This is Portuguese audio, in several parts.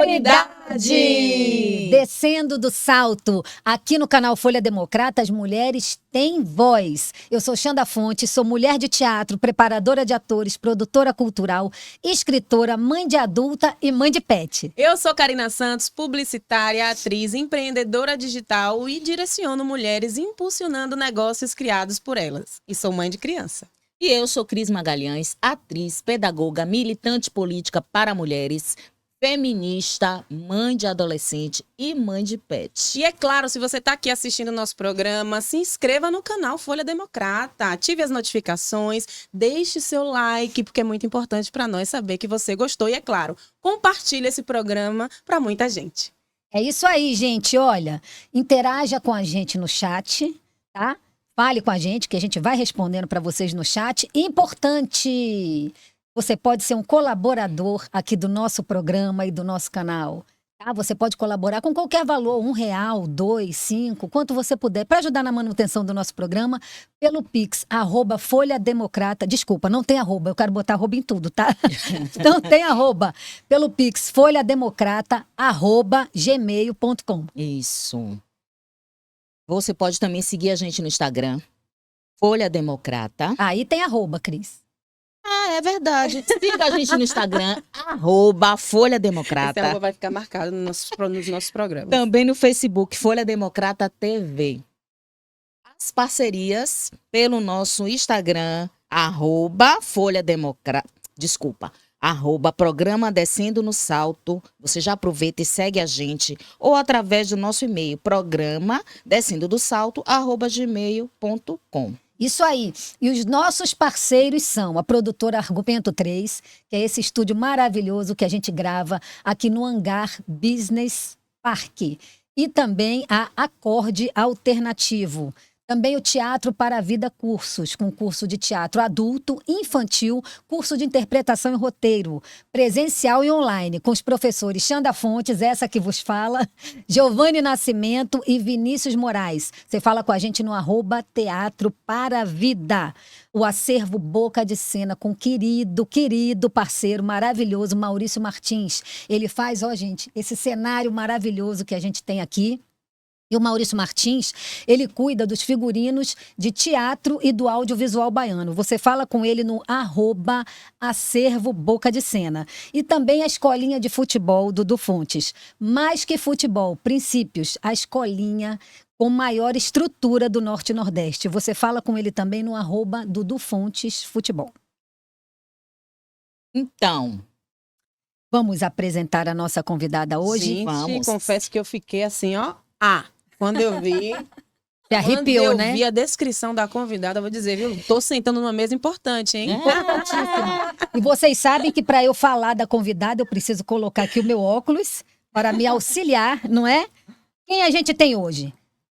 prioridade! Descendo do salto. Aqui no canal Folha Democrata, as mulheres têm voz. Eu sou Xanda Fontes, sou mulher de teatro, preparadora de atores, produtora cultural, escritora, mãe de adulta e mãe de pet. Eu sou Karina Santos, publicitária, atriz, empreendedora digital e direciono mulheres impulsionando negócios criados por elas. E sou mãe de criança. E eu sou Cris Magalhães, atriz, pedagoga, militante política para mulheres, feminista, mãe de adolescente e mãe de pet. E é claro, se você está aqui assistindo o nosso programa, se inscreva no canal Folha Democrata, ative as notificações, deixe seu like, porque é muito importante para nós saber que você gostou. E é claro, compartilhe esse programa para muita gente. É isso aí, gente. Olha, interaja com a gente no chat, tá? Fale com a gente, que a gente vai respondendo para vocês no chat. Importante! Você pode ser um colaborador aqui do nosso programa e do nosso canal. Tá? Você pode colaborar com qualquer valor, R$1, 2, 5, quanto você puder, para ajudar na manutenção do nosso programa, pelo Pix, @folhademocrata. Desculpa, não tem arroba, eu quero botar arroba em tudo, tá? Não tem arroba. Pelo Pix, folhademocrata@gmail.com. Isso. Você pode também seguir a gente no Instagram, Folha Democrata. Aí tem arroba, Cris. Ah, é verdade. Siga a gente no Instagram, @Folha Democrata. Esse arroba vai ficar marcado nos nossos programas. Também no Facebook, Folha Democrata TV. As parcerias pelo nosso Instagram, @Folha Democrata. Desculpa. @Programa Descendo no Salto. Você já aproveita e segue a gente. Ou através do nosso e-mail, programa descendo do salto, @gmail.com. Isso aí. E os nossos parceiros são a produtora Argumento 3, que é esse estúdio maravilhoso que a gente grava aqui no Hangar Business Park. E também a Acorde Alternativo. Também o Teatro para a Vida Cursos, com curso de teatro adulto, infantil, curso de interpretação e roteiro, presencial e online, com os professores Xanda Fontes, essa que vos fala, Giovanni Nascimento e Vinícius Moraes. Você fala com a gente no @Teatro para a Vida. O acervo Boca de Cena com querido parceiro maravilhoso, Maurício Martins. Ele faz, ó gente, esse cenário maravilhoso que a gente tem aqui. E o Maurício Martins, ele cuida dos figurinos de teatro e do audiovisual baiano. Você fala com ele no @acervo Boca de Cena. E também a escolinha de futebol Dudu Fontes. Mais que futebol, princípios, a escolinha com maior estrutura do Norte e Nordeste. Você fala com ele também no @Dudu Fontes Futebol. Então, vamos apresentar a nossa convidada hoje? Gente, vamos. confesso que eu fiquei assim, ó. Quando eu vi... Se arrepiou, quando né? eu vi a descrição da convidada, eu vou dizer, viu? Tô sentando numa mesa importante, hein? E vocês sabem que para eu falar da convidada, eu preciso colocar aqui o meu óculos para me auxiliar, não é? Quem a gente tem hoje?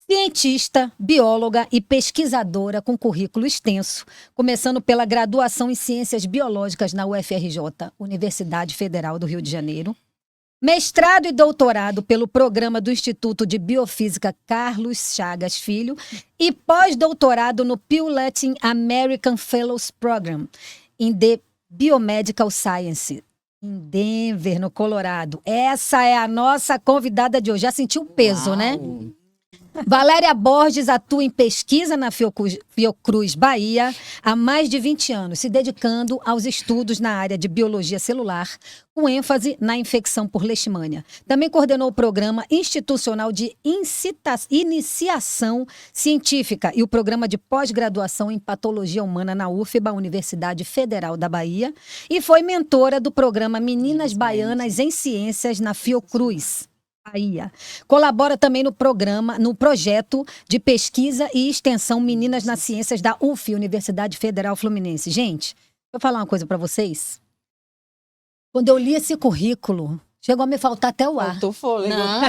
Cientista, bióloga e pesquisadora com currículo extenso, começando pela graduação em Ciências Biológicas na UFRJ, Universidade Federal do Rio de Janeiro. Mestrado e doutorado pelo programa do Instituto de Biofísica Carlos Chagas Filho e pós-doutorado no Pew Latin American Fellows Program in the Biomedical Science, em Denver, no Colorado. Essa é a nossa convidada de hoje. Já sentiu o peso, né? Valéria Borges atua em pesquisa na Fiocruz, Bahia, há mais de 20 anos, se dedicando aos estudos na área de biologia celular, com ênfase na infecção por leishmania. Também coordenou o programa institucional de iniciação científica e o programa de pós-graduação em patologia humana na UFBA, Universidade Federal da Bahia, e foi mentora do programa Meninas Baianas em Ciências na Fiocruz, Bahia. Colabora também no projeto de pesquisa e extensão Meninas nas Ciências da UF, Universidade Federal Fluminense. Gente, vou falar uma coisa para vocês. Quando eu li esse currículo, chegou a me faltar até o ar. Faltou fôlego. Não,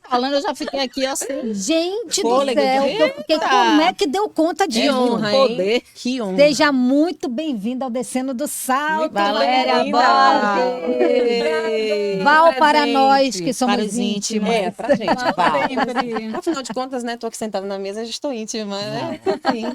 falando, eu já fiquei aqui assim. Gente Fôlego, do céu, que eu fiquei, como é que deu conta disso? Que honra, poder. hein? Que honra. Seja muito bem-vinda ao Descendo do Salto, Valéria bem-vinda. Borges. Val para Presente. nós que Para somos os íntimas. íntimos. É, pra gente, Val. Sempre. Afinal de contas, né? Tô aqui sentada na mesa, já estou íntima, né? Enfim.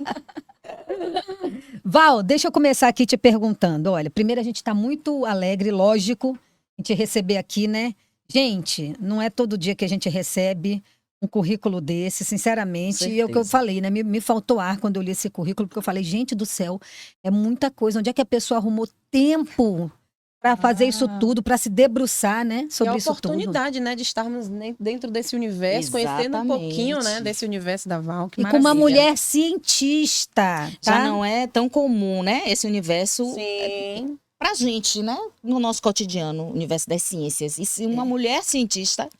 Val, deixa eu começar aqui te perguntando. Olha, primeiro a gente está muito alegre, lógico, gente receber aqui, né? Gente, não é todo dia que a gente recebe um currículo desse, sinceramente. E é o que eu Certeza. falei, né? Me faltou ar quando eu li esse currículo, porque eu falei, gente do céu, é muita coisa. Onde é que a pessoa arrumou tempo para fazer isso tudo, para se debruçar, né? E Sobre a isso tudo. oportunidade, né, de estarmos dentro desse universo, conhecendo um pouquinho, né, Exatamente. desse universo da Val. Que E com uma maravilha. mulher cientista, Já tá? não é tão comum, né? Esse universo Sim. pra gente, né? No nosso cotidiano, o universo das ciências. E se uma mulher cientista,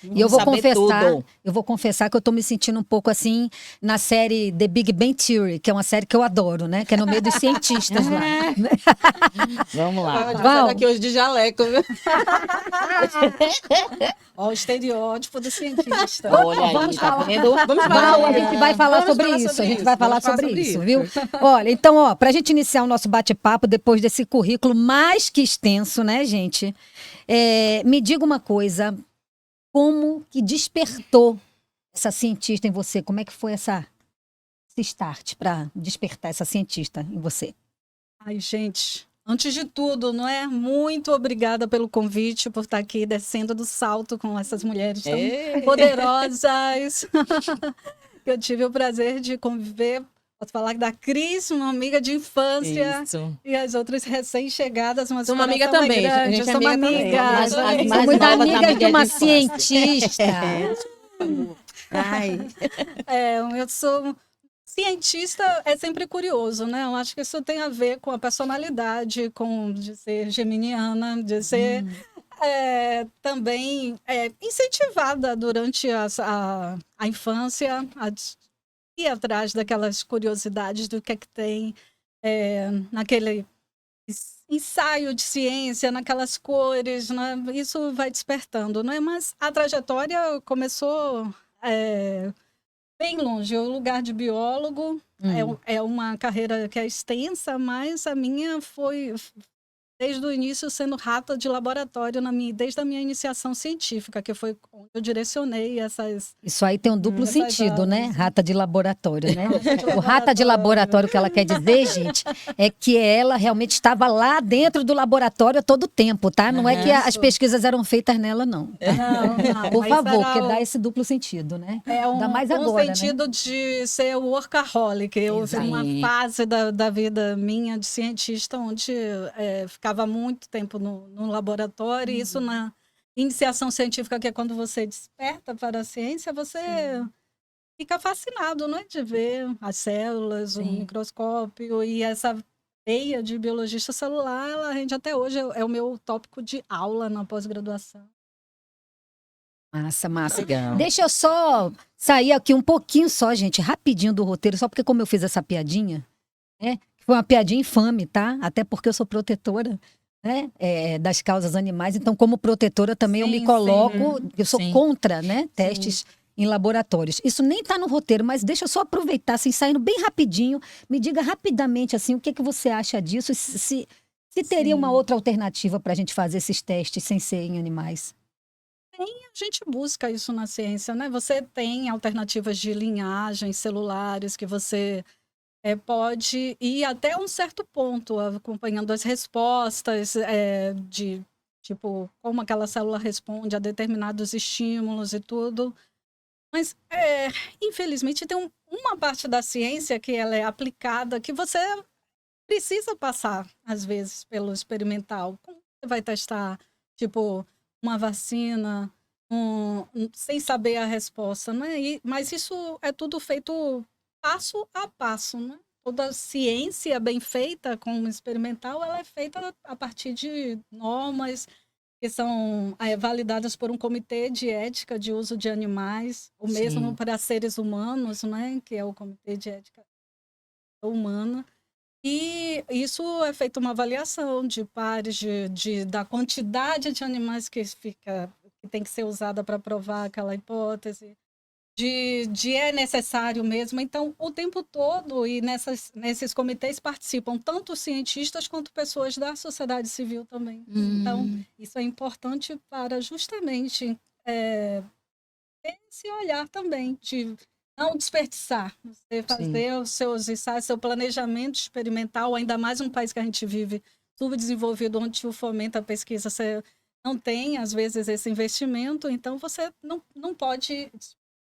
E eu vou saber confessar, tudo. eu vou confessar que eu tô me sentindo um pouco assim na série The Big Bang Theory, que é uma série que eu adoro, né? Que é no meio dos cientistas lá. Vamos A lá. gente vai Val. sair daqui hoje de jaleco, viu? Ó, o estereótipo do cientista. Olha aí, tá vendo? Vamos Val, a falar. gente vai falar Vamos sobre falar isso. sobre A gente isso, vai falar vamos falar sobre sobre isso, isso. viu? Olha, então, ó, pra gente iniciar o nosso bate-papo depois desse currículo mais que extenso, né, gente? Me diga uma coisa, como que despertou essa cientista em você? Como é que foi esse start para despertar essa cientista em você? Ai, gente, antes de tudo, não é? Muito obrigada pelo convite, por estar aqui descendo do salto com essas mulheres tão Ei. poderosas. Que eu tive o prazer de conviver. Posso falar da Cris, uma amiga de infância, Isso. e as outras recém-chegadas, mas Sou uma o amiga coração também, é grande, a gente é eu sou uma amiga também. amiga. Mas as mais Somos novas amigas de uma amigas de infância. cientista. Ai, Eu sou cientista, é sempre curioso, né? Eu acho que isso tem a ver com a personalidade, com de ser geminiana, de ser também incentivada durante a infância a ir atrás daquelas curiosidades do que é que tem naquele ensaio de ciência, naquelas cores, né? Isso vai despertando, né? Mas a trajetória começou bem longe. O lugar de biólogo é uma carreira que é extensa, mas a minha foi desde o início sendo rata de laboratório desde a minha iniciação científica, que foi onde eu direcionei essas. Isso aí tem um duplo Essas sentido, né? aulas. Rata de laboratório, né? de O rata de laboratório que ela quer dizer, gente, é que ela realmente estava lá dentro do laboratório todo o tempo, tá? Não é que as Isso. pesquisas eram feitas nela, não. Não, Por mas favor, era porque dá esse duplo sentido, né? Ainda mais um agora, sentido de ser workaholic. Eu Exato. tive uma fase da vida minha de cientista onde ficava muito tempo no laboratório, e isso na iniciação científica, que é quando você desperta para a ciência, você fica fascinado, né, de ver as células, o microscópio, e essa veia de biologista celular, ela rende até hoje, é o meu tópico de aula na pós-graduação. Massa, massa. Legal. Deixa eu só sair aqui um pouquinho só, gente, rapidinho do roteiro, só porque como eu fiz essa piadinha, né? Foi uma piadinha infame, tá? Até porque eu sou protetora, né? Das causas animais. Então, como protetora também eu me Sim, coloco, eu sou Sim. contra, né? Testes em laboratórios. Isso nem tá no roteiro, mas deixa eu só aproveitar, assim, saindo bem rapidinho. Me diga rapidamente, assim, o que que você acha disso? Se teria uma outra alternativa para a gente fazer esses testes sem ser em animais. A gente busca isso na ciência, né? Você tem alternativas de linhagens celulares que você pode ir até um certo ponto, acompanhando as respostas de, tipo, como aquela célula responde a determinados estímulos e tudo. Mas, infelizmente, tem uma parte da ciência que ela é aplicada, que você precisa passar, às vezes, pelo experimental. Como você vai testar, tipo, uma vacina, sem saber a resposta, né? Mas isso é tudo feito passo a passo, né? Toda ciência bem feita, como experimental, ela é feita a partir de normas que são validadas por um comitê de ética de uso de animais, o mesmo para seres humanos, né? Que é o comitê de ética humana. E isso é feito uma avaliação de pares da quantidade de animais que tem que ser usada para provar aquela hipótese, de é necessário mesmo. Então, o tempo todo, e nesses comitês participam tanto cientistas quanto pessoas da sociedade civil também. Então, isso é importante para justamente ter esse olhar também de não desperdiçar, você fazer os seus ensaios, seu planejamento experimental, ainda mais num país que a gente vive subdesenvolvido, onde o fomento à pesquisa, você não tem, às vezes, esse investimento, então você não pode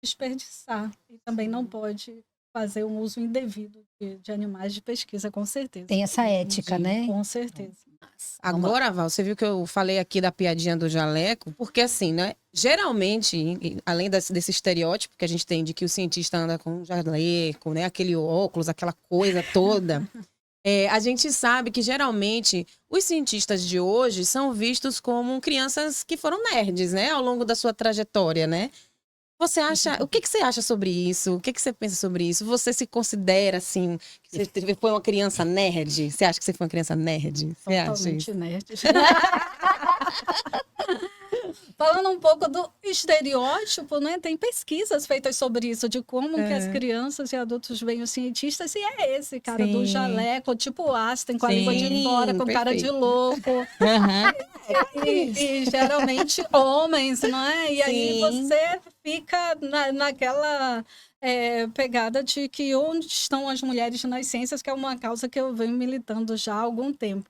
desperdiçar e também não pode fazer um uso indevido de animais de pesquisa, com certeza. Tem essa ética, né? Com certeza. Agora, Val, você viu que eu falei aqui da piadinha do jaleco? Porque assim, né? Geralmente, além desse estereótipo que a gente tem de que o cientista anda com um jaleco, né? Aquele óculos, aquela coisa toda. A gente sabe que geralmente os cientistas de hoje são vistos como crianças que foram nerds, né? Ao longo da sua trajetória, né? Você acha, o que que você acha sobre isso? O que que você pensa sobre isso? Você se considera assim, que você foi uma criança nerd? Você acha que você foi uma criança nerd? Você acha Totalmente isso? nerd. Falando um pouco do estereótipo, né? Tem pesquisas feitas sobre isso, de como que as crianças e adultos veem os cientistas, e é esse cara do Sim. jaleco, tipo Einstein, com a Sim, língua de fora, com cara de perfeito. louco. E geralmente homens, não é? E aí Sim. você fica naquela pegada de que onde estão as mulheres nas ciências, que é uma causa que eu venho militando já há algum tempo.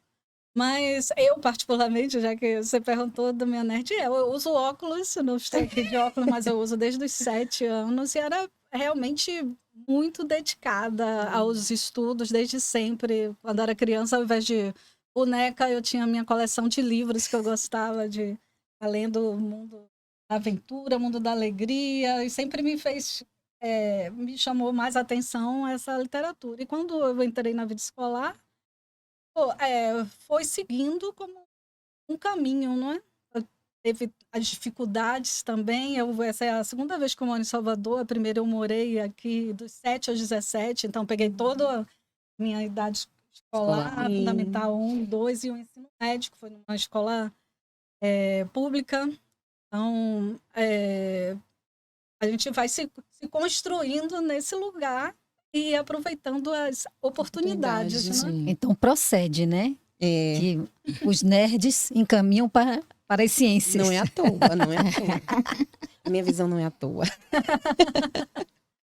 Mas eu, particularmente, já que você perguntou da minha nerd, eu uso óculos, não estou aqui de óculos, mas eu uso desde os 7 anos e era realmente muito dedicada aos estudos desde sempre. Quando era criança, ao invés de boneca, eu tinha a minha coleção de livros que eu gostava de além do mundo da aventura, mundo da alegria, e sempre me fez, me chamou mais atenção essa literatura. E quando eu entrei na vida escolar, foi seguindo como um caminho, não é? Teve as dificuldades também. Essa é a segunda vez que eu moro em Salvador. A primeira eu morei aqui dos 7 aos 17, então peguei toda a minha idade escolar, Sim. fundamental 1 e 2, e o ensino médio, que foi numa escola pública. Então, a gente vai se construindo nesse lugar e aproveitando as oportunidades, né? Então procede, né? É, Que os nerds encaminham para as ciências. não é à toa, não é à toa. A minha visão não é à toa.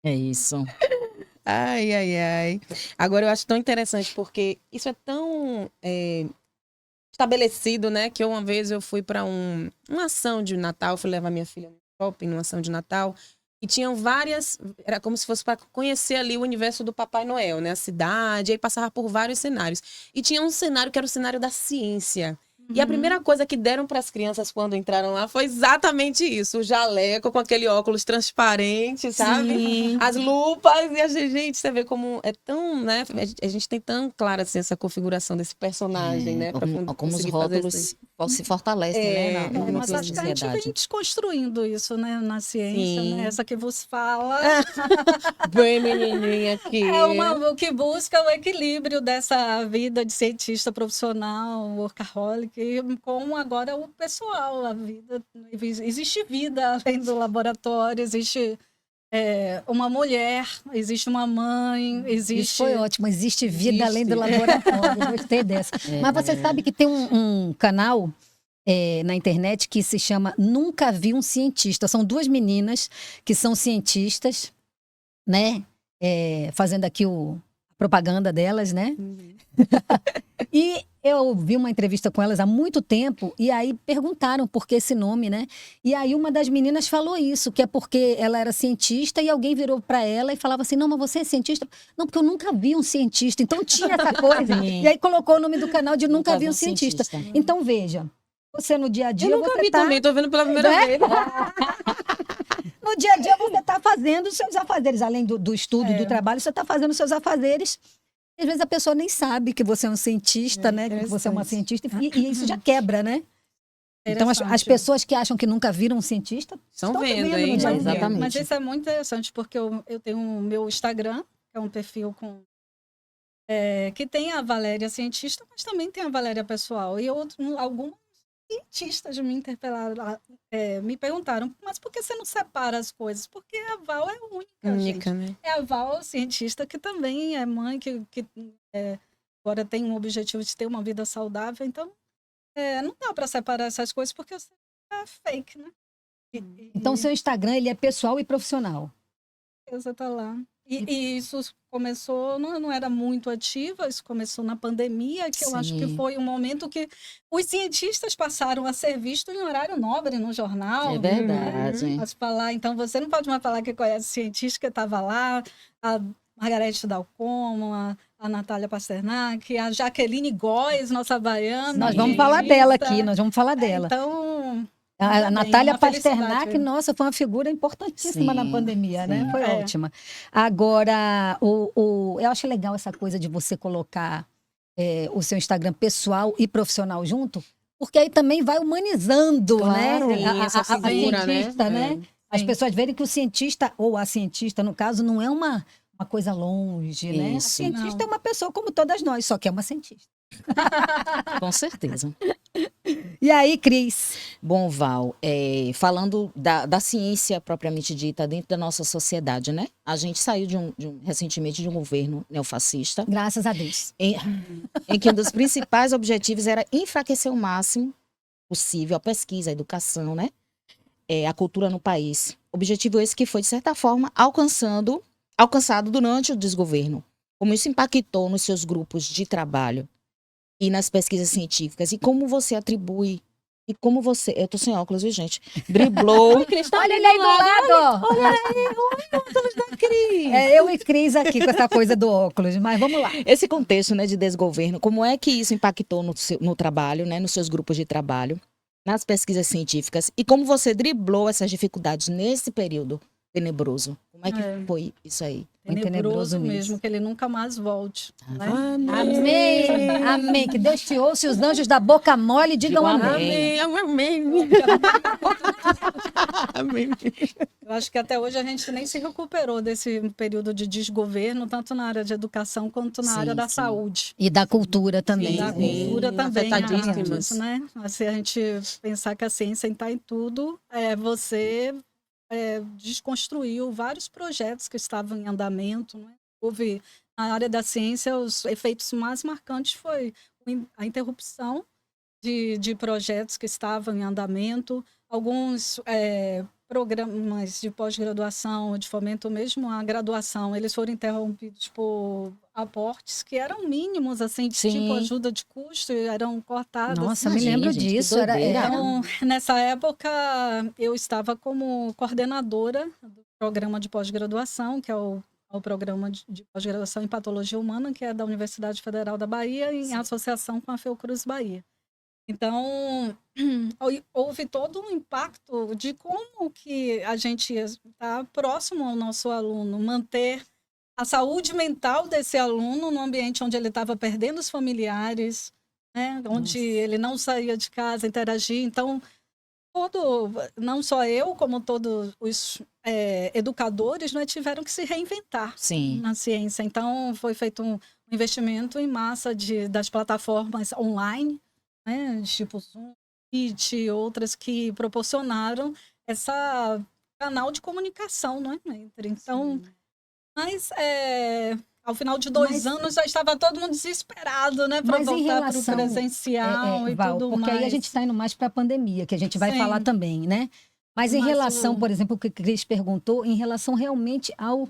É isso. Ai, ai, ai. Agora eu acho tão interessante porque isso é tão estabelecido, né? Que uma vez eu fui para uma ação de Natal, fui levar minha filha no shopping, numa ação de Natal, e tinham várias, era como se fosse para conhecer ali o universo do Papai Noel, né? A cidade, aí passava por vários cenários. E tinha um cenário que era o cenário da ciência. E a primeira coisa que deram para as crianças quando entraram lá foi exatamente isso, o jaleco com aquele óculos transparente, sabe? Sim. As lupas, e a gente, você vê como é tão, né? A gente tem tão clara assim, essa configuração desse personagem, né? Pra Como os conseguir fazer rótulos isso se fortalecem, né? Na Mas nossa acho que a gente sociedade. vem desconstruindo isso, né, na ciência, Sim. né? Essa que vos fala Bem menininha aqui. o que busca o equilíbrio dessa vida de cientista profissional, workaholic, com agora o pessoal, a vida. Existe vida além do laboratório, existe uma mulher, existe uma mãe, Isso existe... foi ótimo. Existe vida Existe. além do laboratório. Gostei dessa. Mas você sabe que tem um canal na internet que se chama Nunca Vi um Cientista. São duas meninas que são cientistas, né? Fazendo aqui a propaganda delas, né? E eu vi uma entrevista com elas há muito tempo, e aí perguntaram por que esse nome, né? E aí uma das meninas falou isso, que é porque ela era cientista e alguém virou para ela e falava assim, não, mas você é cientista? Não, porque eu nunca vi um cientista. Então tinha essa coisa. Sim. E aí colocou o nome do canal de Nunca Vi um Cientista. cientista. Então veja, você no dia a dia, Eu nunca você vi tá... também, tô vendo pela primeira Né? vez. No dia a dia você está fazendo os seus afazeres, além do estudo e do trabalho, você está fazendo os seus afazeres. E às vezes a pessoa nem sabe que você é um cientista, né? Que você é uma cientista, e isso já quebra, né? Então as Interessante. pessoas que acham que nunca viram um cientista Estão estão vendo, no hein? dia a dia. Exatamente. Mas isso é muito interessante, porque eu tenho o meu Instagram, que é um perfil que tem a Valéria cientista, mas também tem a Valéria pessoal. E alguns cientistas me interpelaram, me perguntaram, mas por que você não separa as coisas? Porque a Val é única, gente. né? É a Val, cientista, que também é mãe, que agora tem um objetivo de ter uma vida saudável. Então, não dá para separar essas coisas, porque você é fake, né? Então o seu Instagram ele é pessoal e profissional. Você tá lá. E isso começou, não era muito ativa, isso começou na pandemia, que eu acho que Sim. foi um momento que os cientistas passaram a ser vistos em horário nobre no jornal. É verdade. Posso falar, então você não pode mais falar que conhece cientista que estava lá, a Margarete Dalcomo, a Natália Pasternak, a Jaqueline Góes, nossa baiana. Nós vamos Sim. falar dela cientista. aqui, nós vamos falar dela. Então, A também, Natália uma felicidade. Pasternak, nossa, foi uma figura importantíssima Sim, na pandemia, né? sim. Foi É. ótima. Agora, eu acho legal essa coisa de você colocar o seu Instagram pessoal e profissional junto, porque aí também vai humanizando, Claro. né? Sim, essa figura, né? cientista, né? As Sim. pessoas verem que o cientista, ou a cientista, no caso, não é uma coisa longe, né? A Isso. cientista Não. é uma pessoa como todas nós, só que é uma cientista. Com certeza. E aí, Cris? Bom, Val, falando da ciência propriamente dita dentro da nossa sociedade, né? A gente saiu recentemente de um governo neofascista, Graças a Deus. em que um dos principais objetivos era enfraquecer o máximo possível a pesquisa, a educação, né? A cultura no país. Objetivo esse que foi, de certa forma, alcançado durante o desgoverno. Como isso impactou nos seus grupos de trabalho e nas pesquisas científicas, e como você atribui, e como você, eu tô sem óculos, viu, gente? Driblou. Olha ele aí do lado! Olha aí, Cris. eu e Cris aqui com essa coisa do óculos, mas vamos lá. Esse contexto, né, de desgoverno, como é que isso impactou no trabalho, né, nos seus grupos de trabalho, nas pesquisas científicas, e como você driblou essas dificuldades nesse período tenebroso? Como é que foi isso aí? Muito Tenebroso tenebroso mesmo, mesmo. que ele nunca mais volte. Né? Amém! Amém! Que Deus te ouça e os anjos da boca mole digam Digo amém. amém. Amém. Amém. Eu acho que até hoje a gente nem se recuperou desse período de desgoverno, tanto na área de educação quanto na Sim, área da sim. saúde. E da cultura também. E da sim. cultura também, Afetadíssimas. disso, né? Se a gente pensar que a ciência está em tudo, você desconstruiu vários projetos que estavam em andamento. Né? Houve, na área da ciência, os efeitos mais marcantes foi a interrupção de projetos que estavam em andamento, alguns programas de pós-graduação, de fomento mesmo à graduação, eles foram interrompidos por aportes que eram mínimos, assim, de Sim. tipo ajuda de custo, e eram cortados. Nossa, me Imagina, lembro gente, que disso. doideira. Então, nessa época, eu estava como coordenadora do programa de pós-graduação, que é o programa de pós-graduação em patologia humana, que é da Universidade Federal da Bahia, em associação com a Fiocruz Bahia. Então, houve todo um impacto de como que a gente está próximo ao nosso aluno, manter a saúde mental desse aluno no ambiente onde ele estava perdendo os familiares, né? Onde ele não saía de casa, interagia. Então, não só eu, como todos os educadores, né, tiveram que se reinventar Sim. na ciência. Então, foi feito um investimento em massa das plataformas online, né, tipo Zoom, Meet, outras que proporcionaram essa canal de comunicação, né, entre. Então, mas ao final de 2 anos já estava todo mundo desesperado, né, para Mas em voltar para o relação, presencial e Val, tudo porque mais. aí a gente está indo mais para a pandemia, que a gente vai Sim. falar também, né? Mas em Mas relação, por exemplo, o que a Cris perguntou, em relação realmente ao...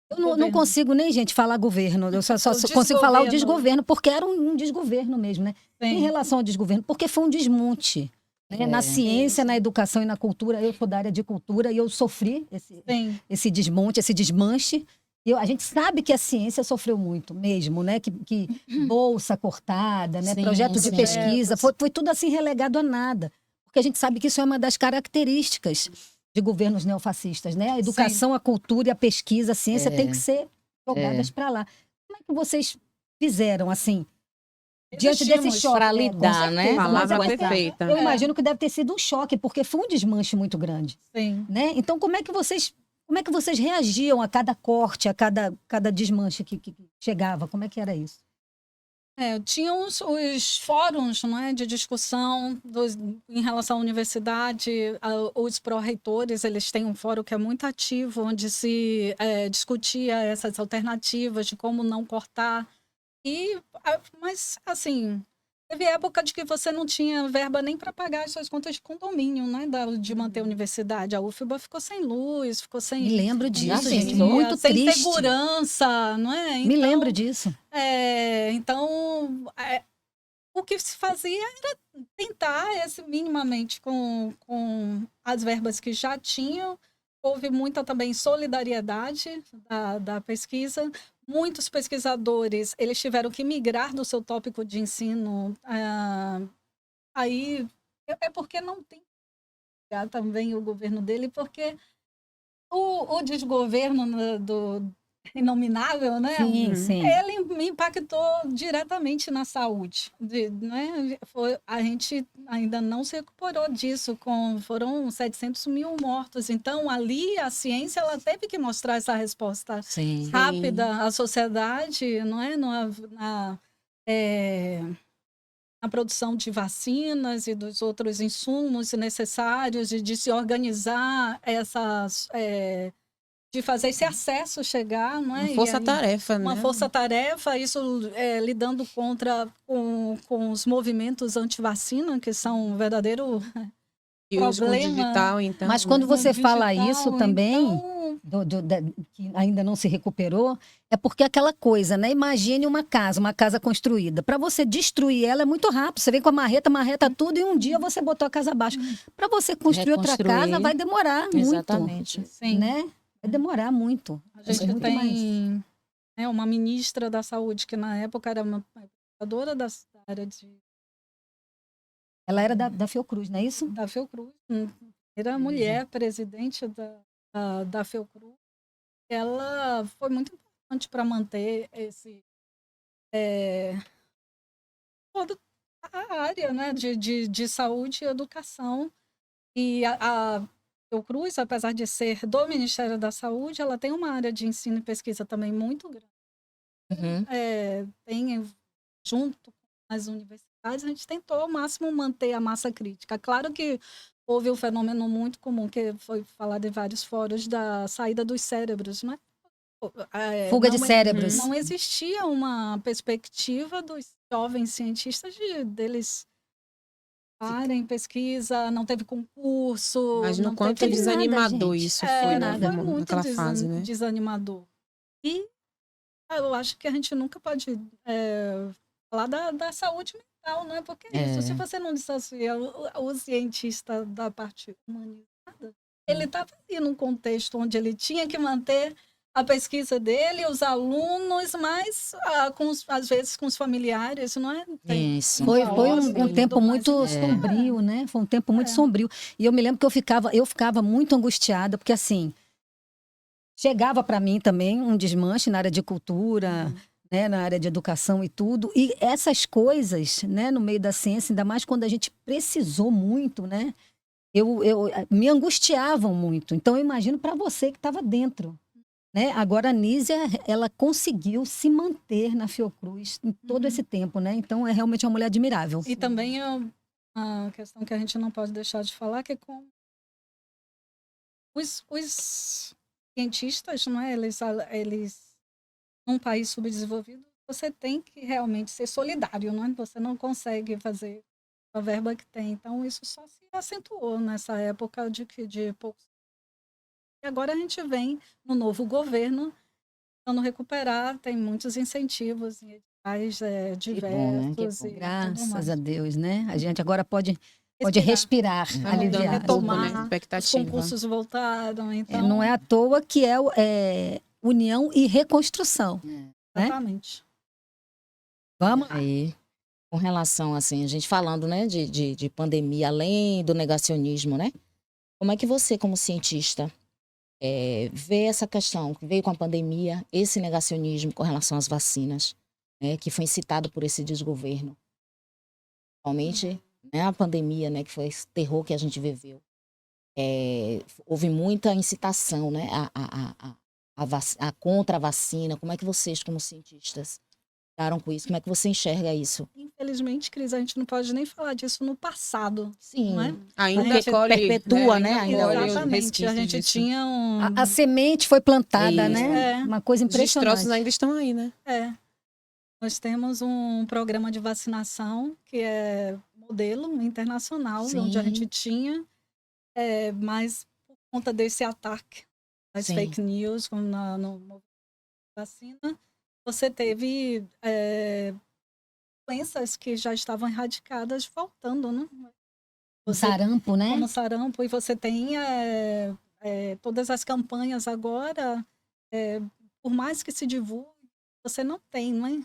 Eu não Governo. consigo nem, gente, falar governo. Eu só O consigo falar o desgoverno. desgoverno, porque era um desgoverno mesmo, né? Sim. Em relação ao desgoverno, porque foi um desmonte. Né? Na ciência, na educação e na cultura. Eu sou da área de cultura e eu sofri Sim. esse desmonte, esse desmanche. A gente sabe que a ciência sofreu muito mesmo, né? Que bolsa cortada, né? Sim, Projeto de sim. pesquisa, foi tudo assim relegado a nada. Porque a gente sabe que isso é uma das características de governos neofascistas, né? A educação, a cultura e a pesquisa, a ciência tem que ser jogadas para lá. Como é que vocês fizeram, assim, diante desse choque? Para Com lidar, né? certeza, mas Palavra é porque perfeita. Eu imagino que deve ter sido um choque, porque foi um desmanche muito grande. Sim. Né? Então, como é que vocês reagiam a cada corte, a cada desmanche que chegava? Como é que era isso? Tinha os fóruns, né, de discussão em relação à universidade. Os pró-reitores, eles têm um fórum que é muito ativo, onde se discutia essas alternativas de como não cortar. Mas, assim, Teve época de que você não tinha verba nem para pagar as suas contas de condomínio, né? De manter a universidade. A UFBA ficou sem luz, ficou sem. Me lembro disso, gente. pensou? Muito sem triste. segurança, não é? Me lembro disso. O que se fazia era tentar minimamente com as verbas que já tinham. Houve muita também solidariedade da pesquisa. Muitos pesquisadores, eles tiveram que migrar do seu tópico de ensino. Aí é porque não tem também o governo dele, porque o desgoverno do inominável, né? Sim, sim. Ele me impactou diretamente na saúde, né? A gente ainda não se recuperou disso, foram 700 mil mortos. Então, ali, a ciência ela teve que mostrar essa resposta Sim. rápida à sociedade, não é? Na produção de vacinas e dos outros insumos necessários, de se organizar de fazer esse acesso chegar, não é? Uma força-tarefa, né? Uma força-tarefa, isso lidando com os movimentos anti-vacina, que são um verdadeiro E hoje com o problema. digital, então. Mas quando você fala digital, isso também, então, que ainda não se recuperou, é porque aquela coisa, né? Imagine uma casa construída. Para você destruir ela é muito rápido. Você vem com a marreta tudo e um dia você botou a casa abaixo. Para você construir outra Reconstruir. casa vai demorar Exatamente. muito. sim. Né? Vai demorar muito. A gente Muito tem uma ministra da saúde, que na época era uma pesquisadora da área Ela era da Fiocruz, não é isso? da Fiocruz, era mulher presidente da Fiocruz. Ela foi muito importante para manter toda a área, né, de saúde e educação. E a Fiocruz, apesar de ser do Ministério da Saúde, ela tem uma área de ensino e pesquisa também muito grande. Uhum. Tem, junto com as universidades, a gente tentou ao máximo manter a massa crítica. Claro que houve um fenômeno muito comum, que foi falado em vários fóruns, da saída dos cérebros, mas Fuga de cérebros. não existia uma perspectiva dos jovens cientistas deles parem pesquisa, não teve concurso. Mas no não quanto teve desanimador gente. isso foi, né? nada. Foi muito Naquela fase, né? desanimador. E eu acho que a gente nunca pode falar da saúde mental, né? Porque isso, se você não dissocia o cientista da parte humanizada, ele estava ali num contexto onde ele tinha que manter a pesquisa dele, os alunos, mas às vezes com os familiares, não é? Isso. Foi Óbvio, um tempo tudo muito mais. sombrio, né? Foi um tempo muito sombrio. E eu me lembro que eu ficava muito angustiada, porque assim, chegava para mim também um desmanche na área de cultura, né, na área de educação e tudo. E essas coisas, né, no meio da ciência, ainda mais quando a gente precisou muito, né? Eu me angustiavam muito. Então eu imagino para você que estava dentro. Né? Agora a Nízia, ela conseguiu se manter na Fiocruz em todo esse tempo, né? Então é realmente uma mulher admirável. E também a questão que a gente não pode deixar de falar, que é com os cientistas, não é? Eles, num país subdesenvolvido, você tem que realmente ser solidário, não é? Você não consegue fazer a verba que tem. Então isso só se acentuou nessa época de poucos. E agora a gente vem no novo governo tentando recuperar, tem muitos incentivos em editais diversos. Que bom. E Graças a Deus, né? A gente agora pode respirar. respirar, Tá mudando aliviar. um pouco, né? Retomar. Os Expectativa. concursos voltaram, então... Não é à toa que é união e reconstrução. Exatamente. Vamos Aí, com relação, assim, a gente falando, né, de pandemia, além do negacionismo, né? Como é que você, como cientista, vê essa questão que veio com a pandemia, esse negacionismo com relação às vacinas, né, que foi incitado por esse desgoverno? Principalmente, né, a pandemia, né, que foi esse terror que a gente viveu. Houve muita incitação, né, a contra a vacina. Como é que vocês, como cientistas, lidaram com isso? Como é que você enxerga isso? Infelizmente, Cris, a gente não pode nem falar disso no passado. Sim, Não é? Ainda Porque colhe, perpetua, né, ainda colhe os Exatamente. A resquícios gente disso. tinha A semente foi plantada, Isso. né? Uma coisa Os destroços impressionante. ainda estão aí, né? Nós temos um programa de vacinação que é modelo internacional, onde a Sim. gente tinha, mas por conta desse ataque às Sim. fake news no movimento da vacina, você teve doenças que já estavam erradicadas voltando, né? O sarampo, né? Como sarampo, e você tem todas as campanhas agora, por mais que se divulgue, você não tem, né?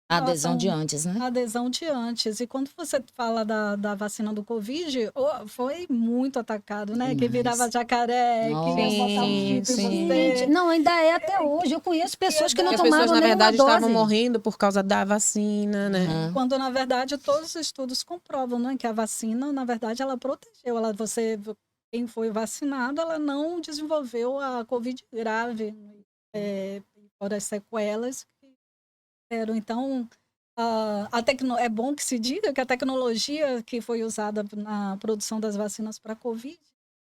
A adesão Relação de antes, né? à adesão de antes. E quando você fala da vacina do Covid, foi muito atacado, né? Que virava Demais. jacaré, que ia botar um Sim, chip em sim. você. Gente, não, ainda é até hoje. Eu conheço pessoas que não Que as pessoas, tomaram na nenhuma verdade, estavam dose. morrendo por causa da vacina, né? Uhum. Quando, na verdade, todos os estudos comprovam, né, que a vacina, na verdade, ela protegeu. Quem foi vacinado, ela não desenvolveu a Covid grave, fora as sequelas que deram. Então, é bom que se diga que a tecnologia que foi usada na produção das vacinas para a Covid,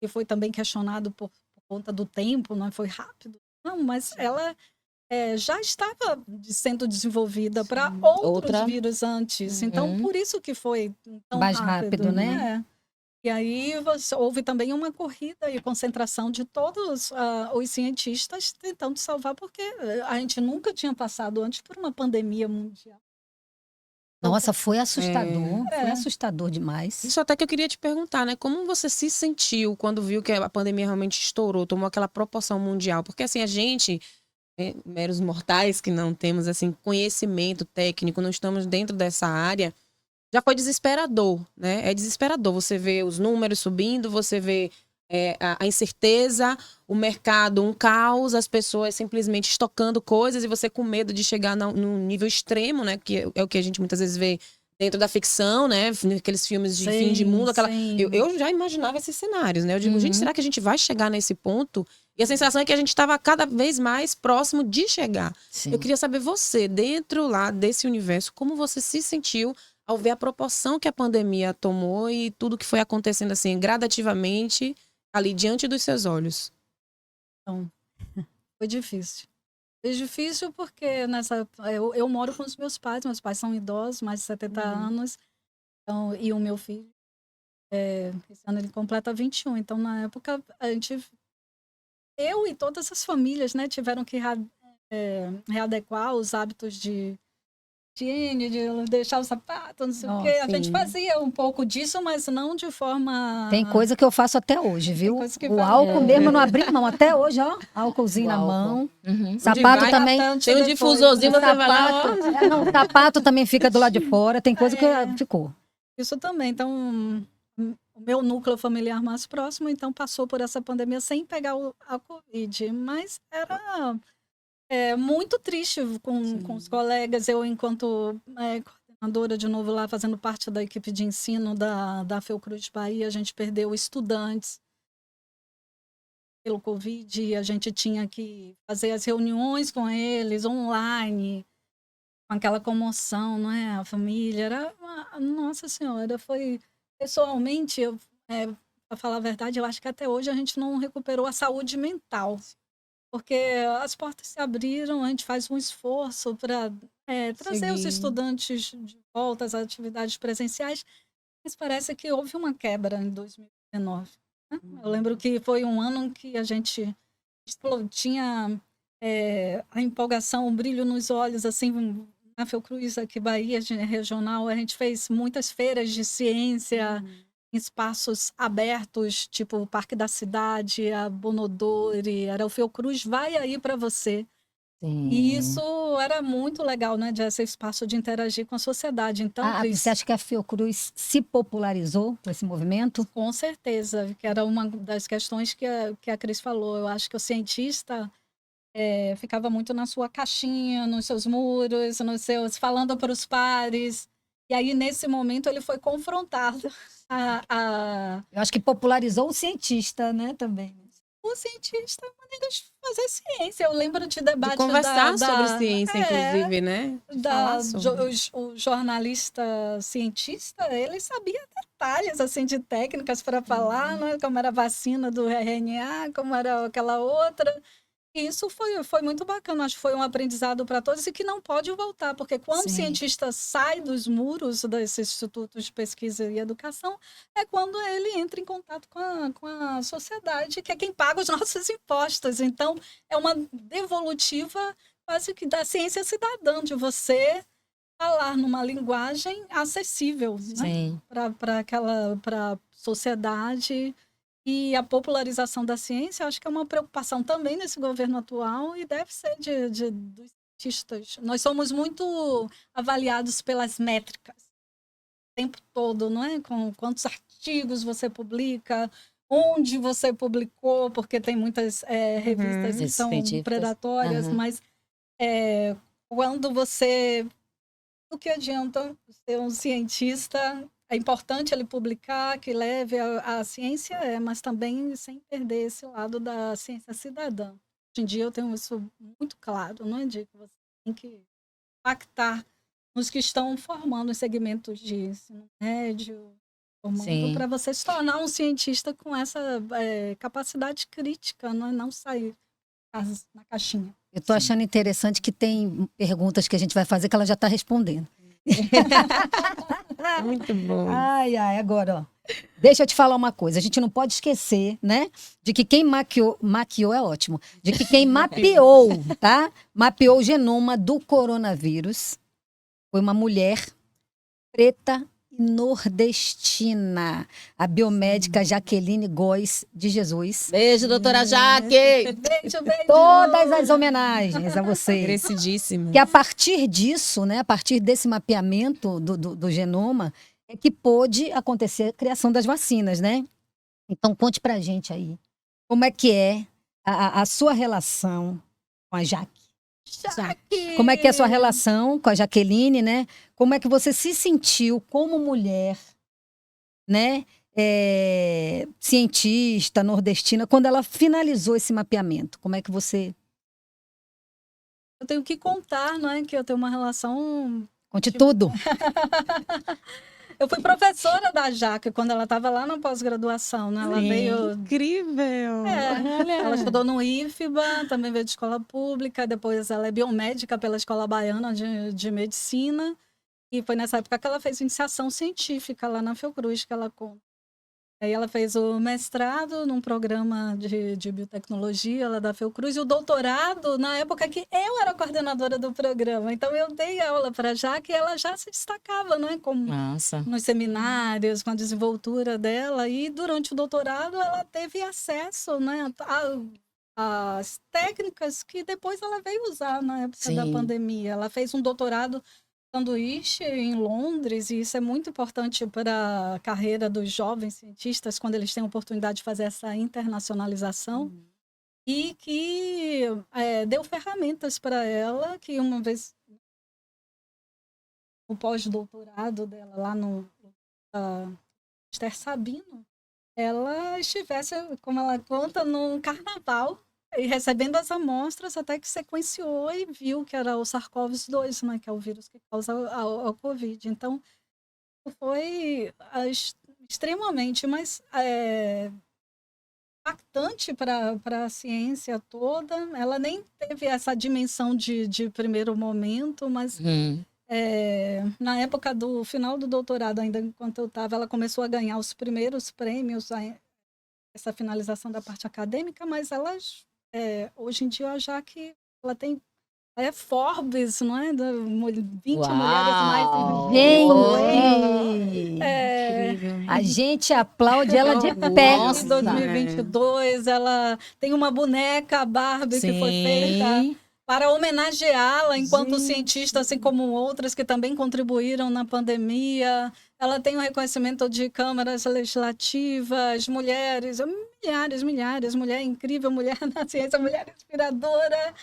que foi também questionado por conta do tempo, não foi rápido. Não, mas ela já estava sendo desenvolvida para outros Outra. vírus antes. Então, Uhum. por isso que foi tão Mais rápido, né? E aí houve também uma corrida e concentração de todos os cientistas tentando salvar, porque a gente nunca tinha passado antes por uma pandemia mundial. Nossa, foi assustador. É. Foi assustador demais. Isso até que eu queria te perguntar, né? Como você se sentiu quando viu que a pandemia realmente estourou, tomou aquela proporção mundial? Porque assim, a gente, meros mortais que não temos assim conhecimento técnico, não estamos dentro dessa área, já foi desesperador, né? É desesperador. Você vê os números subindo, você vê a incerteza, o mercado, um caos, as pessoas simplesmente estocando coisas e você com medo de chegar num nível extremo, né? Que é o que a gente muitas vezes vê dentro da ficção, né? Aqueles filmes de fim de mundo. Eu já imaginava esses cenários, né? Eu digo, gente, será que a gente vai chegar nesse ponto? E a sensação é que a gente estava cada vez mais próximo de chegar. Sim. Eu queria saber você, dentro lá desse universo, como você se sentiu ao ver a proporção que a pandemia tomou e tudo que foi acontecendo assim, gradativamente, ali diante dos seus olhos. Então, foi difícil. Foi difícil porque eu moro com os meus pais são idosos, mais de 70 anos, então, e o meu filho, esse ano ele completa 21, então na época eu e todas as famílias, né, tiveram que readequar os hábitos de higiene, de deixar o sapato, não sei o quê. A gente sim. fazia um pouco disso, mas não de forma... Tem coisa que eu faço até hoje, viu? coisa que O vai- álcool mesmo eu não abri mão. Até hoje, ó. Álcoolzinho O na álcool. mão. Uhum. Sapato vai também. Bastante Tem um depois, difusorzinho, né? você vai lá, ó. Não, o sapato também fica do lado de fora. Tem coisa que ficou. Isso também. Então, o meu núcleo familiar mais próximo, então, passou por essa pandemia sem pegar a Covid. Mas era muito triste com os colegas. Eu, enquanto coordenadora, de novo, lá fazendo parte da equipe de ensino da Fiocruz Bahia, a gente perdeu estudantes pelo Covid. E a gente tinha que fazer as reuniões com eles online, com aquela comoção, não é? A família Nossa Senhora, foi... Pessoalmente, para falar a verdade, eu acho que até hoje a gente não recuperou a saúde mental. Porque as portas se abriram, a gente faz um esforço para trazer os Seguir. estudantes de volta às atividades presenciais, mas parece que houve uma quebra em 2019. Né? Eu lembro que foi um ano que a gente tinha a empolgação, o brilho nos olhos, assim, na Fiocruz, aqui Bahia regional, a gente fez muitas feiras de ciência em espaços abertos, tipo o Parque da Cidade, a Bonodori, era o Fiocruz, vai aí para você. Sim. E isso era muito legal, né, de esse espaço de interagir com a sociedade. Então, Cris, Você acha que a Fiocruz se popularizou com esse movimento? com certeza, que era uma das questões que a Cris falou. Eu acho que o cientista ficava muito na sua caixinha, nos seus muros, falando para os pares. E aí, nesse momento, ele foi confrontado Eu acho que popularizou o cientista, né, também. o cientista é maneira de fazer ciência. Eu lembro de debate De conversar sobre ciência, inclusive, né? Falar sobre. o jornalista cientista, ele sabia detalhes assim de técnicas para falar, né? Como era a vacina do RNA, como era aquela outra. Isso foi muito bacana, acho que foi um aprendizado para todos e que não pode voltar, porque quando o Sim. cientista sai dos muros desses institutos de pesquisa e educação, é quando ele entra em contato com a sociedade, que é quem paga os nossos impostos. Então, é uma devolutiva quase que da ciência cidadã, de você falar numa linguagem acessível, né? Sim. Para a sociedade. E a popularização da ciência, acho que é uma preocupação também nesse governo atual e deve ser dos cientistas. Nós somos muito avaliados pelas métricas o tempo todo, não é? Com quantos artigos você publica, onde você publicou, porque tem muitas revistas que são Científicas. predatórias, Aham. mas quando você... O que adianta ser um cientista? É importante ele publicar, que leve a ciência, mas também sem perder esse lado da ciência cidadã. Hoje em dia eu tenho isso muito claro, não é, de que você tem que impactar nos que estão formando os segmentos de ensino médio, Sim. para você se tornar um cientista com essa capacidade crítica, não sair na caixinha. Eu tô achando interessante que tem perguntas que a gente vai fazer que ela já está respondendo. Muito bom. Ai, agora, ó. Deixa eu te falar uma coisa. A gente não pode esquecer, né? De que quem maquiou é ótimo. De que quem mapeou, tá? Mapeou o genoma do coronavírus foi uma mulher preta e nordestina. A biomédica Jaqueline Góes de Jesus. Beijo, doutora Jaque! Beijo. Todas as homenagens a você. Merecidíssimo. Que a partir disso, né, a partir desse mapeamento do genoma, é que pôde acontecer a criação das vacinas, né? Então, conte pra gente aí, como é que é a sua relação com a Jaque? Como é que é a sua relação com a Jaqueline, né? Como é que você se sentiu como mulher, né? Cientista, nordestina, quando ela finalizou esse mapeamento? Como é que você... Eu tenho que contar, não é? Que eu tenho uma relação... Conte tudo. Eu fui professora da Jaque quando ela estava lá na pós-graduação, né? Ela veio... Incrível. Ela estudou no IFBA, também veio de escola pública, depois ela é biomédica pela Escola Baiana de Medicina, e foi nessa época que ela fez iniciação científica lá na Fiocruz, que ela conta. Aí ela fez o mestrado num programa de biotecnologia lá da Fiocruz e o doutorado na época que eu era coordenadora do programa. Então eu dei aula para a Jaque e ela já se destacava, não é? Como Nossa. nos seminários, com a desenvoltura dela. E durante o doutorado ela teve acesso, né, às técnicas que depois ela veio usar na época da Sim. pandemia. Ela fez um doutorado sanduíche em Londres, e isso é muito importante para a carreira dos jovens cientistas, quando eles têm a oportunidade de fazer essa internacionalização, e que deu ferramentas para ela, que uma vez no pós-doutorado dela, lá no Esther Sabino, ela estivesse, como ela conta, num carnaval, e recebendo as amostras, até que sequenciou e viu que era o SARS-CoV-2, né, que é o vírus que causa a Covid. Então, foi extremamente impactante para a ciência toda. Ela nem teve essa dimensão de primeiro momento, mas na época do final do doutorado, ainda enquanto eu estava, ela começou a ganhar os primeiros prêmios, essa finalização da parte acadêmica, mas elas... hoje em dia, a Jaque, ela tem... Ela é Forbes, não é? 20 Uau! mulheres mais Gente! A gente aplaude ela de pé. Nossa. Em 2022, ela tem uma boneca, a Barbie, que foi feita para homenageá-la enquanto cientista, assim como outras que também contribuíram na pandemia. Ela tem um reconhecimento de câmaras legislativas, mulheres, milhares, mulher incrível, mulher na ciência, mulher inspiradora.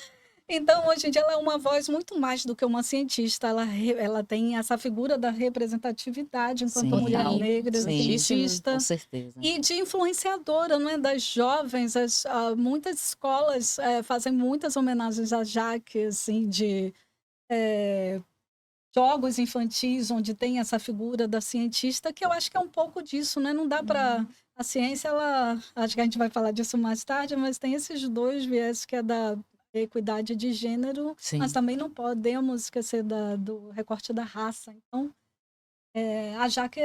Então, hoje em dia, ela é uma voz muito mais do que uma cientista. Ela tem essa figura da representatividade enquanto mulher negra, cientista. Com certeza. E de influenciadora, não é? Das jovens. Muitas escolas fazem muitas homenagens a Jaque, assim, jogos infantis, onde tem essa figura da cientista, que eu acho que é um pouco disso, né? Não dá para... A ciência, acho que a gente vai falar disso mais tarde, mas tem esses dois viés, que é da equidade de gênero, Sim. mas também não podemos esquecer do recorte da raça. Então, a Jaque,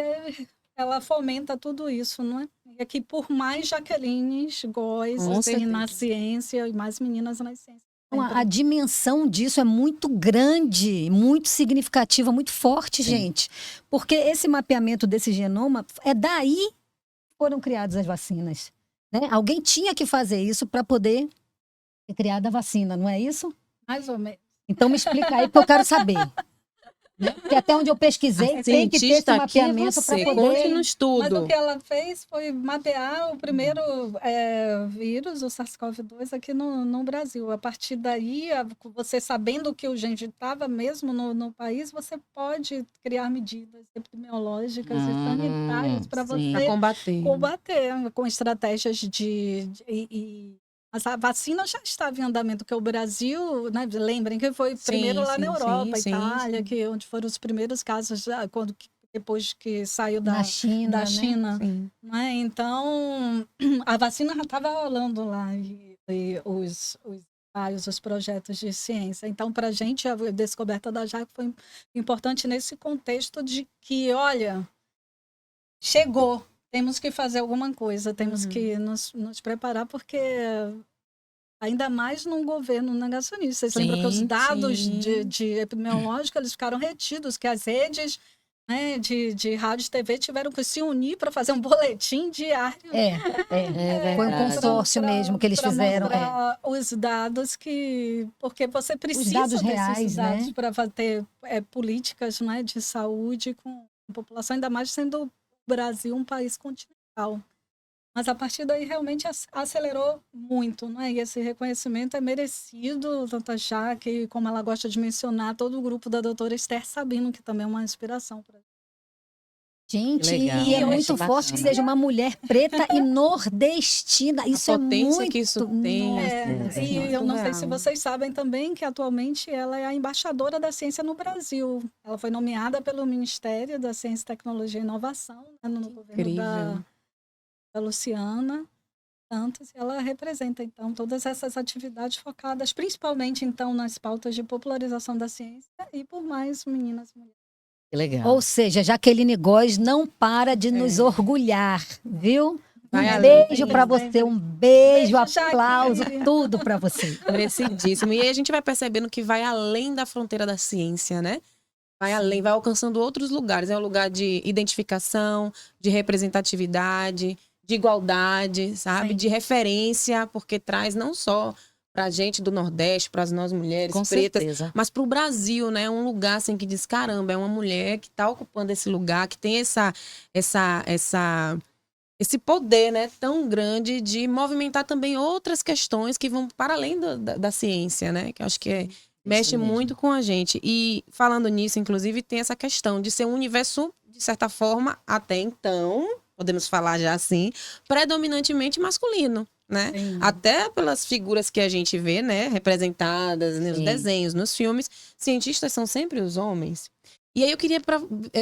ela fomenta tudo isso, não é? E aqui, por mais Jaquelines, Góes, Com tem na certeza. ciência, e mais meninas na ciência. Então, a dimensão disso é muito grande, muito significativa, muito forte, Sim. gente. Porque esse mapeamento desse genoma, é daí que foram criadas as vacinas. Né? Alguém tinha que fazer isso para poder ter criado a vacina, não é isso? Mais ou menos. Então me explica aí, porque eu quero saber. Né? Porque até onde eu pesquisei, A tem que ter esse cientista aqui é mapeamento para você. poder... Conte no Mas o estudo. que ela fez foi mapear o primeiro vírus, o SARS-CoV-2, aqui no Brasil. A partir daí, você sabendo que o gene estava mesmo no país, você pode criar medidas epidemiológicas e sanitárias para sim. Para você combater. com estratégias mas a vacina já estava em andamento, que o Brasil, né, lembrem que foi Sim, primeiro lá sim, na Europa, sim, Itália, sim. onde foram os primeiros casos, depois que saiu Na China, da né? China. Sim. Né? Então, a vacina já estava rolando lá, e os projetos de ciência. Então, para a gente, a descoberta da Jaque foi importante nesse contexto de que, olha, chegou, temos que fazer alguma coisa, temos que nos preparar, porque ainda mais num governo negacionista. Vocês lembram que os Sim, dados sim. de epidemiológico, eles ficaram retidos, que as redes, né, de rádio e TV tiveram que se unir para fazer um boletim diário. Foi um verdade. consórcio mesmo que eles pra fizeram. mostrar os dados porque você precisa dados desses reais, dados né? para ter políticas, né, de saúde com a população, ainda mais sendo o Brasil um país continental. Mas a partir daí realmente acelerou muito, né? E esse reconhecimento é merecido, tanto a Jaque, como ela gosta de mencionar, todo o grupo da doutora Esther Sabino, que também é uma inspiração para Gente, Legal, e é eu muito acho forte que bacana. seja uma mulher preta e nordestina. Isso é potência muito... que isso tem, Nossa, é E eu não sei se surreal. vocês sabem também que atualmente ela é a embaixadora da ciência no Brasil. Ela foi nomeada pelo Ministério da Ciência, Tecnologia e Inovação, né, no governo da Luciana Santos. E ela representa, então, todas essas atividades focadas, principalmente, então, nas pautas de popularização da ciência e por mais meninas e mulheres. Que legal. Ou seja, Jaqueline Góes não para de nos orgulhar, viu? Vai Um além. beijo para você, um beijo, Beijo, Jaque. aplauso, tudo para você. Merecidíssimo. E aí a gente vai percebendo que vai além da fronteira da ciência, né? Vai além, vai alcançando outros lugares. É um lugar de identificação, de representatividade, de igualdade, sabe? Sim. De referência, porque traz não só pra gente do Nordeste, para nós mulheres Com pretas, certeza. mas pro Brasil, né? Um lugar assim que diz, caramba, é uma mulher que tá ocupando esse lugar, que tem esse poder, né, tão grande de movimentar também outras questões que vão para além da ciência, né? Que eu acho que mexe mesmo. muito com a gente. E falando nisso, inclusive, tem essa questão de ser um universo, de certa forma, até então, podemos falar já assim, predominantemente masculino, né? Sim. Até pelas figuras que a gente vê, né, representadas nos Sim. desenhos, nos filmes, cientistas são sempre os homens. E aí eu queria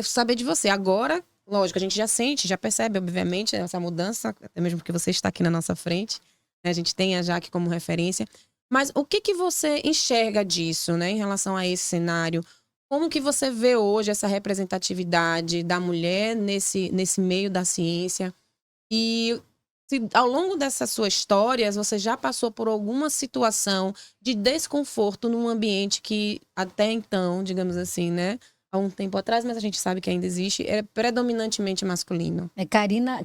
saber de você, agora, lógico, a gente já sente, já percebe, obviamente, essa mudança, até mesmo porque você está aqui na nossa frente, né? A gente tem a Jaque como referência. Mas o que você enxerga disso, né, em relação a esse cenário? Como que você vê hoje essa representatividade da mulher nesse meio da ciência? E se ao longo dessas suas histórias você já passou por alguma situação de desconforto num ambiente que até então, digamos assim, né, há um tempo atrás, mas a gente sabe que ainda existe, é predominantemente masculino. Karina,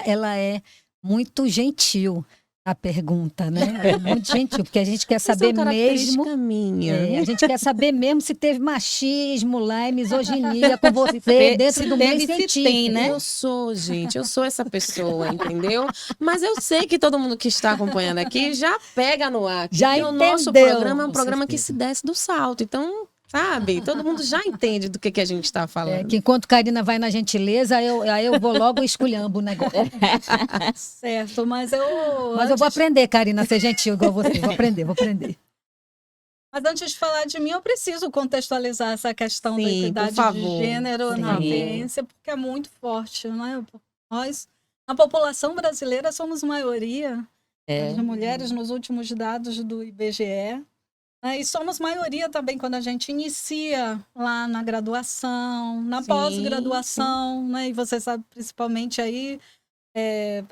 ela é muito gentil na pergunta, né? É muito gentil, porque a gente quer saber Isso é uma mesmo. característica minha. A gente quer saber mesmo se teve machismo lá e misoginia com você dentro do meio teve, se científico. tem, né? Eu sou, gente, eu sou essa pessoa, entendeu? Mas eu sei que todo mundo que está acompanhando aqui já pega no ar. Já que o nosso entendeu. programa é um Com programa que certeza. se desce do salto. Então, sabe, todo mundo já entende do que a gente está falando. Que enquanto Karina vai na gentileza, aí eu vou logo esculhando o negócio. Certo, mas eu... Mas eu vou aprender, Karina, a ser gentil igual você. Vou aprender. Mas antes de falar de mim, eu preciso contextualizar essa questão da Sim, por equidade de favor. gênero na Sim. ciência, porque é muito forte, né? Nós, na população brasileira, somos maioria É. de mulheres nos últimos dados do IBGE. Né? E somos maioria também quando a gente inicia lá na graduação, na Sim, pós-graduação, né? E você sabe principalmente aí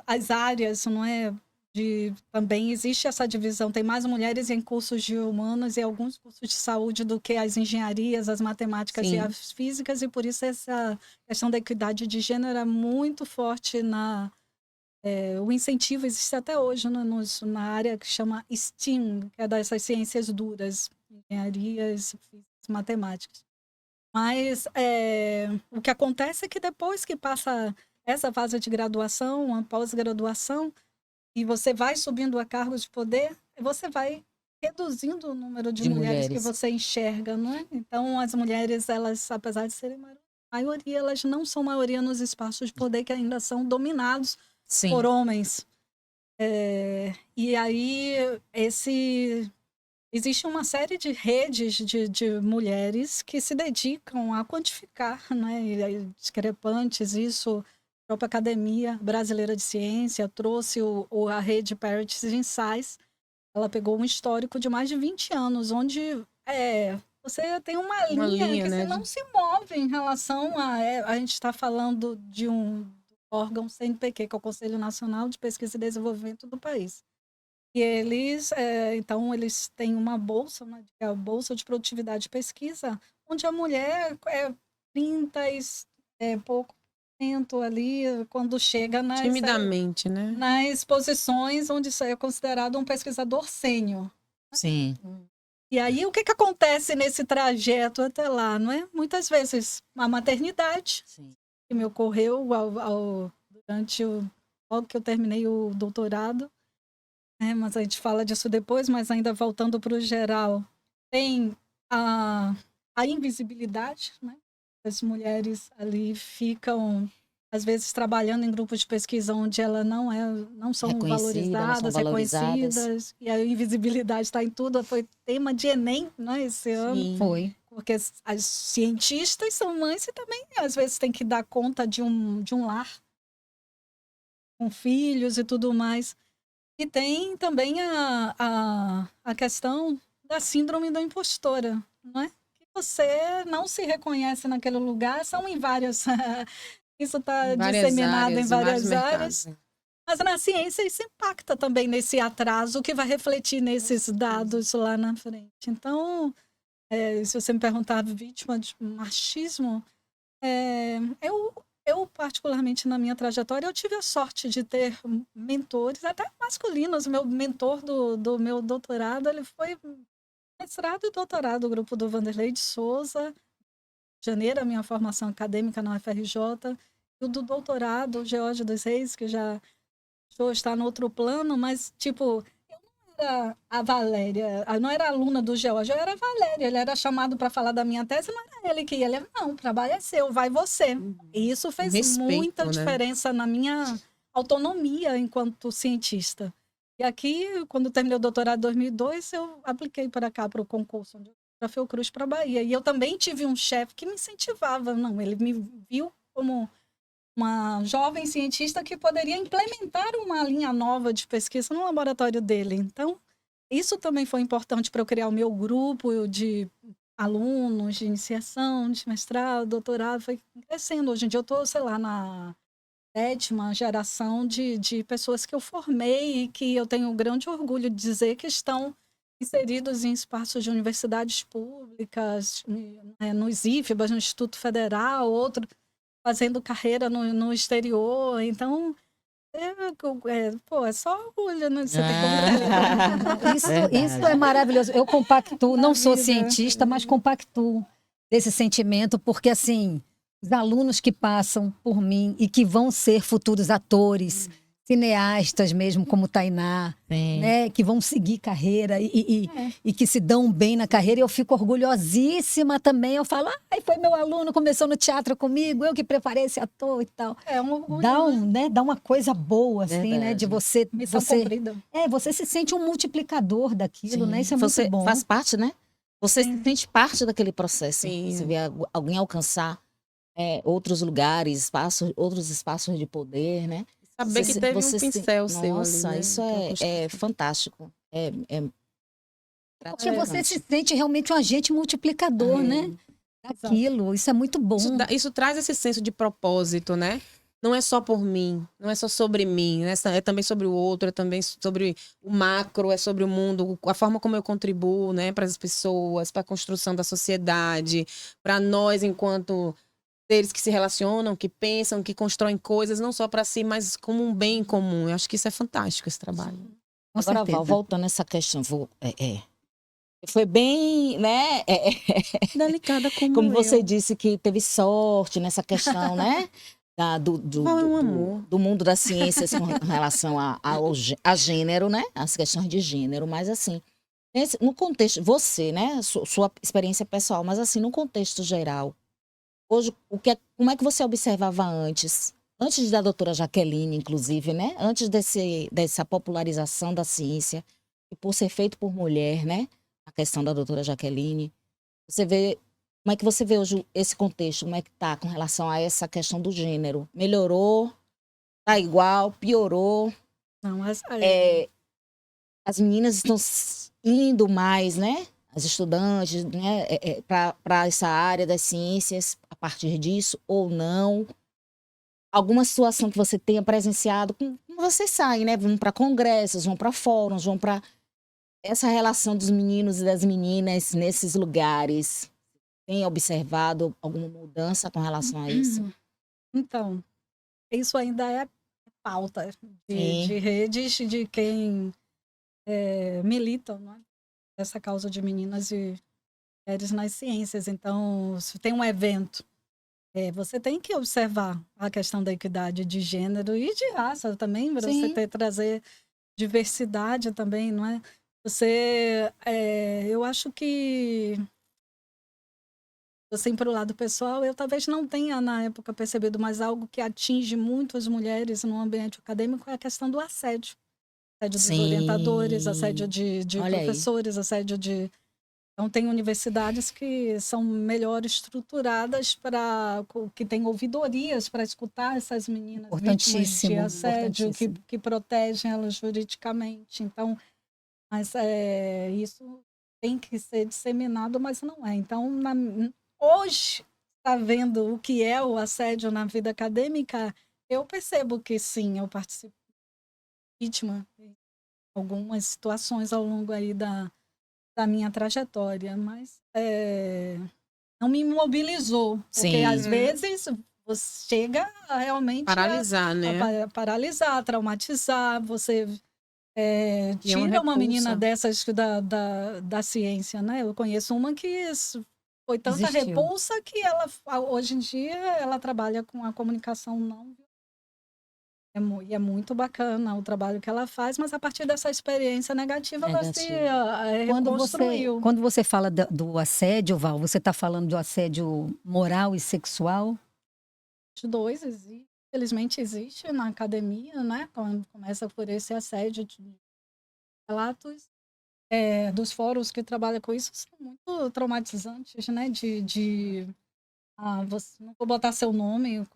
as áreas, não é? Também existe essa divisão. Tem mais mulheres em cursos de humanos e alguns cursos de saúde do que as engenharias, as matemáticas Sim. e as físicas, e por isso essa questão da equidade de gênero é muito forte o incentivo existe até hoje na área que chama STEAM, que é dessas ciências duras, engenharias, físicas, matemáticas. Mas o que acontece é que depois que passa essa fase de graduação, a pós-graduação, e você vai subindo a cargos de poder, você vai reduzindo o número de mulheres que você enxerga, não é? Então, as mulheres, elas, apesar de serem maioria, elas não são maioria nos espaços de poder que ainda são dominados Sim. por homens. E aí, existe uma série de redes de mulheres que se dedicam a quantificar, né, discrepantes. Isso, a própria Academia Brasileira de Ciência trouxe a rede Parity Insights. Ela pegou um histórico de mais de 20 anos, onde você tem uma linha que né, você não se move em relação a gente está falando de um órgão CNPq, que é o Conselho Nacional de Pesquisa e Desenvolvimento do país. E eles, então, eles têm uma bolsa, né, que é a Bolsa de Produtividade e Pesquisa, onde a mulher é 30 e pouco por cento ali, quando chega timidamente, né? nas posições onde isso é considerado um pesquisador sênior. Sim. E aí, o que acontece nesse trajeto até lá, não é? Muitas vezes, a maternidade, Sim. que me ocorreu durante logo que eu terminei o doutorado, mas a gente fala disso depois, mas ainda voltando para o geral, tem a invisibilidade, né? As mulheres ali ficam, às vezes, trabalhando em grupos de pesquisa onde elas não são valorizadas, reconhecidas, e a invisibilidade está em tudo. Foi tema de Enem, né, esse ano. Sim. Foi. Porque as cientistas são mães e também, às vezes, têm que dar conta de um lar com filhos e tudo mais. E tem também a questão da síndrome da impostora, não é? Que você não se reconhece naquele lugar, são em várias... Isso está disseminado em várias áreas. Mas na ciência isso impacta também nesse atraso que vai refletir nesses dados lá na frente. Então, se você me perguntar vítima de machismo, eu, particularmente na minha trajetória, eu tive a sorte de ter mentores, até masculinos. O meu mentor do meu doutorado, ele foi mestrado e doutorado do grupo do Vanderlei de Souza, janeiro, a minha formação acadêmica na UFRJ, e o do doutorado, o Geórgio dos Reis, que já está no outro plano, mas, tipo, eu não era a Valéria, eu não era aluna do Geórgio, eu era a Valéria, ele era chamado para falar da minha tese, não era ele que ia, não, o trabalho é seu, vai você. E isso fez muita diferença na minha autonomia enquanto cientista. E aqui, quando eu terminei o doutorado em 2002, eu apliquei para cá, para o concurso, para a Fiocruz, para a Bahia. E eu também tive um chefe que me incentivava, não, ele me viu como uma jovem cientista que poderia implementar uma linha nova de pesquisa no laboratório dele. Então, isso também foi importante para eu criar o meu grupo de alunos de iniciação, de mestrado, doutorado, foi crescendo. Hoje em dia eu estou, sei lá, na 7ª geração de pessoas que eu formei e que eu tenho um grande orgulho de dizer que estão inseridos em espaços de universidades públicas, nos IFBAs, no Instituto Federal, outro fazendo carreira no exterior. Então, é só orgulho, né? Você tem isso é maravilhoso. Eu compactuo, não sou cientista, mas compactuo desse sentimento, porque, assim, os alunos que passam por mim e que vão ser futuros atores, cineastas mesmo, como Tainá, né, que vão seguir carreira e que se dão bem na carreira. E eu fico orgulhosíssima também. Eu falo, foi meu aluno, começou no teatro comigo, eu que preparei esse ator e tal. É um orgulho, dá uma coisa boa, assim, né, de você... Missão cumprida. Você se sente um multiplicador daquilo, né? Isso é muito bom. Faz parte, né? Você se sente parte daquele processo. Sim. Você vê alguém alcançar outros lugares, outros espaços de poder, né? Saber que teve um pincel seu ali, Nossa, né? isso é fantástico. Porque você se gratificante. sente realmente um agente multiplicador, né? Daquilo. Isso é muito bom. Isso traz esse senso de propósito, né? Não é só por mim, não é só sobre mim, né? É também sobre o outro, é também sobre o macro, é sobre o mundo, a forma como eu contribuo, né, para as pessoas, para a construção da sociedade, para nós enquanto seres que se relacionam, que pensam, que constroem coisas, não só para si, mas como um bem comum. Eu acho que isso é fantástico, esse trabalho. Com Agora, certeza. Val, voltando nessa questão, foi bem, né? Delicada Como você eu. disse que teve sorte nessa questão, né? Val é um amor. Do mundo das ciências com relação a gênero, né? As questões de gênero, mas assim, no contexto, você, né? Sua experiência pessoal, mas assim, no contexto geral, hoje, como é que você observava antes? Antes da doutora Jaqueline, inclusive, né? Antes dessa popularização da ciência, e por ser feito por mulher, né? A questão da doutora Jaqueline. Você vê, como é que você vê hoje esse contexto? Como é que tá com relação a essa questão do gênero? Melhorou? Tá igual? Piorou? Não, As meninas estão indo mais, né? As estudantes, né? Para essa área das ciências a partir disso ou não? Alguma situação que você tenha presenciado, como vocês saem, né? Vão para congressos, vão para fóruns, vão para essa relação dos meninos e das meninas nesses lugares. Tem observado alguma mudança com relação a isso? Então, isso ainda é pauta Sim. de redes de quem militam, não é? Essa causa de meninas e mulheres nas ciências. Então, se tem um evento, você tem que observar a questão da equidade de gênero e de raça também, para Sim. você trazer diversidade também, não é? Eu acho que, assim, para o lado pessoal, eu talvez não tenha, na época, percebido, mas algo que atinge muito as mulheres no ambiente acadêmico é a questão do assédio. Assédio dos Sim. orientadores, assédio de Olha aí. professores, assédio de... Então, tem universidades que são melhor estruturadas que têm ouvidorias para escutar essas meninas vítimas de Importantíssimo, assédio, importantíssimo. que protegem elas juridicamente. Então, mas isso tem que ser disseminado, mas não é. Então, hoje, está vendo o que é o assédio na vida acadêmica, eu percebo que sim, eu participo vítima em algumas situações ao longo aí da minha trajetória, mas não me mobilizou, porque Sim. às vezes você chega a realmente Paralisar, né? paralisar, traumatizar, você E é uma tira uma menina repulsa. dessas da ciência, né? Eu conheço uma que foi tanta Desistiu. repulsa que ela, hoje em dia, ela trabalha com a comunicação não. E é muito bacana o trabalho que ela faz, mas a partir dessa experiência negativa, ela se reconstruiu. Quando você fala do assédio, Val, você está falando do assédio moral e sexual? Os dois existem, infelizmente existe na academia, né? Quando começa por esse assédio de relatos dos fóruns que trabalham com isso são muito traumatizantes, né? Você não vou botar seu nome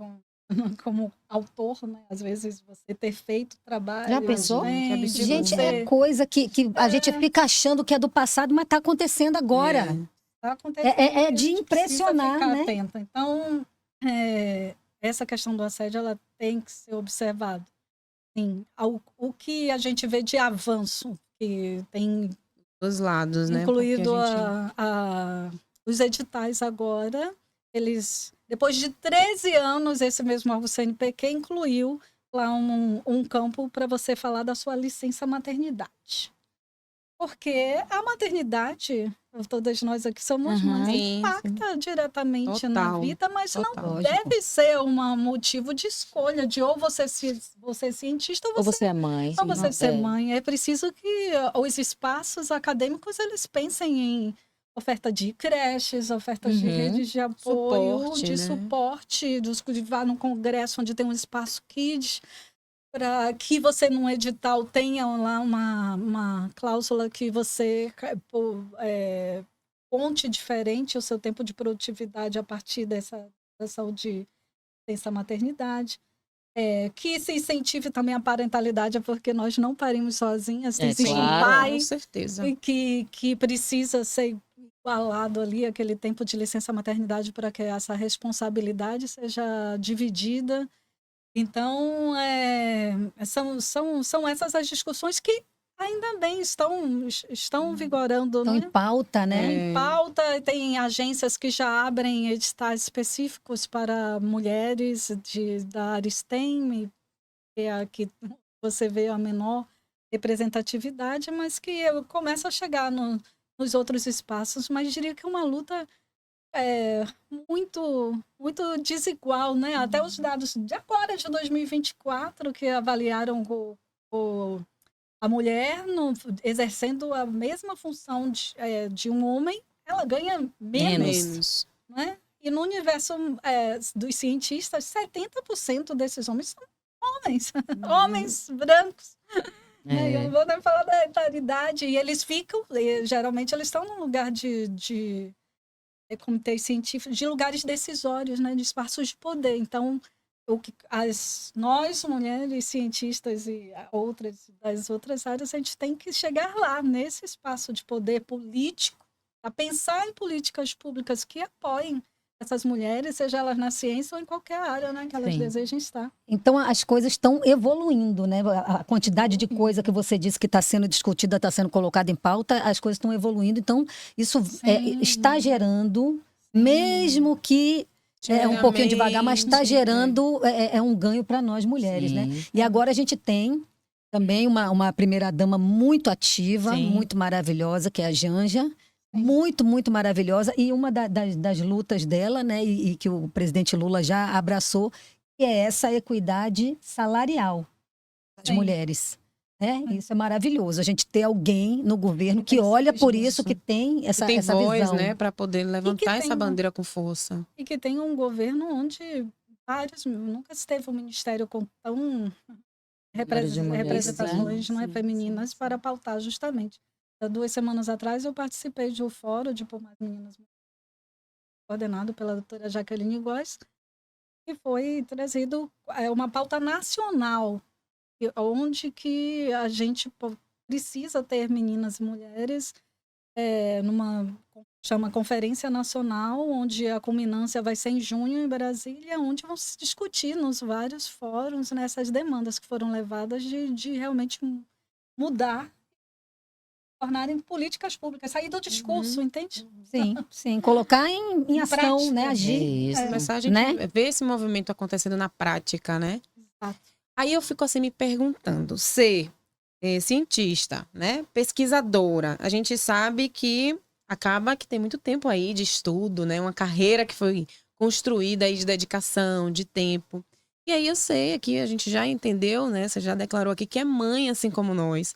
como autor, né? Às vezes você ter feito trabalho. Já pensou? Que absurdo. Gente, é coisa que a gente fica achando que é do passado, mas está acontecendo agora. Tá acontecendo, É a de gente precisa impressionar, ficar né? atenta. Então, essa questão do assédio, ela tem que ser observada. Sim, o que a gente vê de avanço, que tem Dos lados, né? incluído Porque a gente... os editais agora, depois de 13 anos, esse mesmo órgão CNPq incluiu lá um campo para você falar da sua licença maternidade. Porque a maternidade, todas nós aqui somos mães, Sim, impacta diretamente na Total, vida, mas total. não Lógico. deve ser um motivo de escolha, de ou você é cientista Ou você é mãe. ou você ser É. mãe. É preciso que os espaços acadêmicos eles pensem em oferta de creches, ofertas de redes de apoio, Suporte, de né? suporte, de vá num congresso onde tem um espaço kids, para que você, num edital, tenha lá uma cláusula que você conte diferente o seu tempo de produtividade a partir dessa saúde, dessa maternidade. Que se incentive também a parentalidade, porque nós não parimos sozinhas. Existe um claro, pai com certeza. que precisa ser igualado ali, aquele tempo de licença maternidade, para que essa responsabilidade seja dividida. Então, são essas as discussões que ainda bem estão vigorando, Estão né? em pauta, né? Em pauta, tem agências que já abrem editais específicos para mulheres da área STEM, que é a que você vê a menor representatividade, mas que começa a chegar nos outros espaços, mas diria que é uma luta muito, muito desigual, né? Até os dados de agora, de 2024, que avaliaram a mulher exercendo a mesma função de um homem, ela ganha menos. Né? E no universo dos cientistas, 70% desses homens são homens, homens brancos. Né? Eu não vou nem falar da etaridade. E eles ficam, geralmente, eles estão num lugar de comitês científicos, de lugares decisórios, né? De espaços de poder. Então, nós, mulheres cientistas e das outras áreas, a gente tem que chegar lá, nesse espaço de poder político, a pensar em políticas públicas que apoiem essas mulheres, seja elas na ciência ou em qualquer área, né, que elas desejem estar. Então, as coisas estão evoluindo, né? A quantidade de coisa que você disse que está sendo discutida, está sendo colocada em pauta, as coisas estão evoluindo. Então, isso está gerando, mesmo que um pouquinho devagar, mas está gerando um ganho para nós mulheres, né? E agora a gente tem também uma primeira-dama muito ativa, muito maravilhosa, que é a Janja. Muito, muito maravilhosa. E uma das lutas dela, né, e que o presidente Lula já abraçou, que é essa equidade salarial das mulheres. Né? Isso é maravilhoso. A gente ter alguém no governo que olha por isso, que tem essa voz, visão. né, para poder levantar essa bandeira com força. E que tem um governo onde nunca se teve um ministério com tão representações femininas para pautar justamente. Há 2 semanas atrás, eu participei de um fórum de Por Mais Meninas, coordenado pela doutora Jaqueline Góes, que foi trazido uma pauta nacional, onde que a gente precisa ter meninas e mulheres chama Conferência Nacional, onde a culminância vai ser em junho em Brasília, onde vão se discutir nos vários fóruns nessas demandas que foram levadas de realmente mudar, tornarem políticas públicas, sair do discurso, entende? Sim, colocar em ação, prática, né? Agir. Começar a gente ver esse movimento acontecendo na prática, né? Exato. Aí eu fico assim me perguntando, ser cientista, né? Pesquisadora, a gente sabe que acaba que tem muito tempo aí de estudo, né? Uma carreira que foi construída aí de dedicação, de tempo. E aí eu sei, aqui a gente já entendeu, né? Você já declarou aqui que é mãe, assim como nós.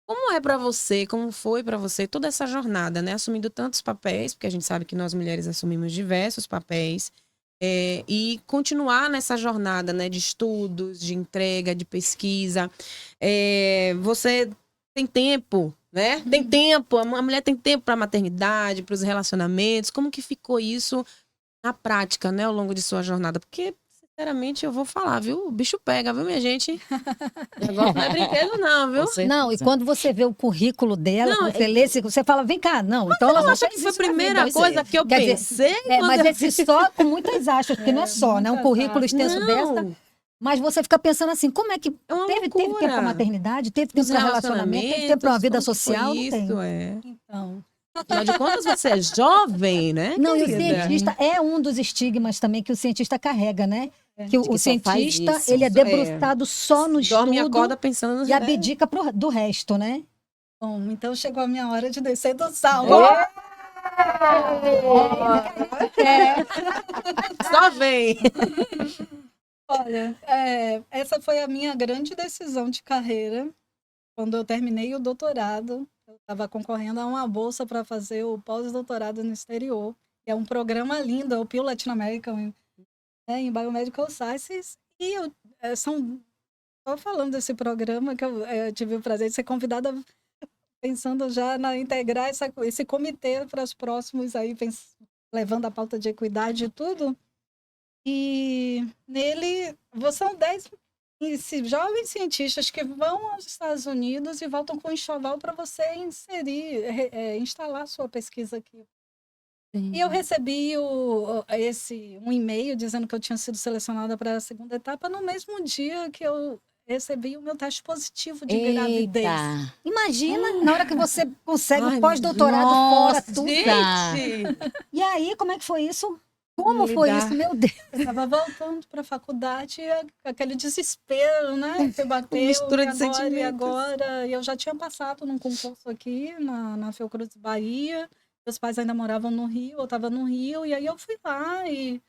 Como é para você, como foi para você toda essa jornada, né? Assumindo tantos papéis, porque a gente sabe que nós mulheres assumimos diversos papéis, e continuar nessa jornada, né? De estudos, de entrega, de pesquisa. Você tem tempo, né? Tem tempo, a mulher tem tempo para a maternidade, para os relacionamentos. Como que ficou isso na prática, né? Ao longo de sua jornada? Porque sinceramente, eu vou falar, viu? O bicho pega, viu, minha gente? O negócio não é brinquedo, não, viu? Não, e quando você vê o currículo dela, você lê, você fala, vem cá, não. Então ela acha que foi a primeira coisa que eu pensei? Mas esse só com muitas aspas, porque não é só, né? Um currículo extenso dessa. Mas você fica pensando assim, como é que teve tempo para maternidade, teve tempo para relacionamento, teve tempo para uma vida social? Isso, Então... Afinal de contas, você é jovem, né? Não, e o cientista é um dos estigmas também que o cientista carrega, né? Que o cientista, ele é debruçado só no estudo. Dorme e acorda pensando no e abdica do resto, né? Bom, então chegou a minha hora de descer do salto. Só vem! Olha, essa foi a minha grande decisão de carreira. Quando eu terminei o doutorado, eu estava concorrendo a uma bolsa para fazer o pós-doutorado no exterior. É um programa lindo, é o Pio Latin American, em Biomedical Sciences. E estou falando desse programa que eu tive o prazer de ser convidada pensando já na integrar esse comitê para os próximos aí, levando a pauta de equidade e tudo. E nele, são 10 jovens cientistas que vão aos Estados Unidos e voltam com enxoval para você instalar sua pesquisa aqui. E eu recebi um e-mail dizendo que eu tinha sido selecionada para a segunda etapa no mesmo dia que eu recebi o meu teste positivo de gravidez. Imagina, na hora que você consegue um pós-doutorado fora, tudo. Gente! E aí, como é que foi isso? Como foi isso, meu Deus? Eu estava voltando para a faculdade, aquele desespero, né? Você bateu, Mistura de e sentimentos. agora. E eu já tinha passado num concurso aqui na Fiocruz Bahia. Meus pais ainda moravam no Rio, eu estava no Rio, e aí eu fui lá e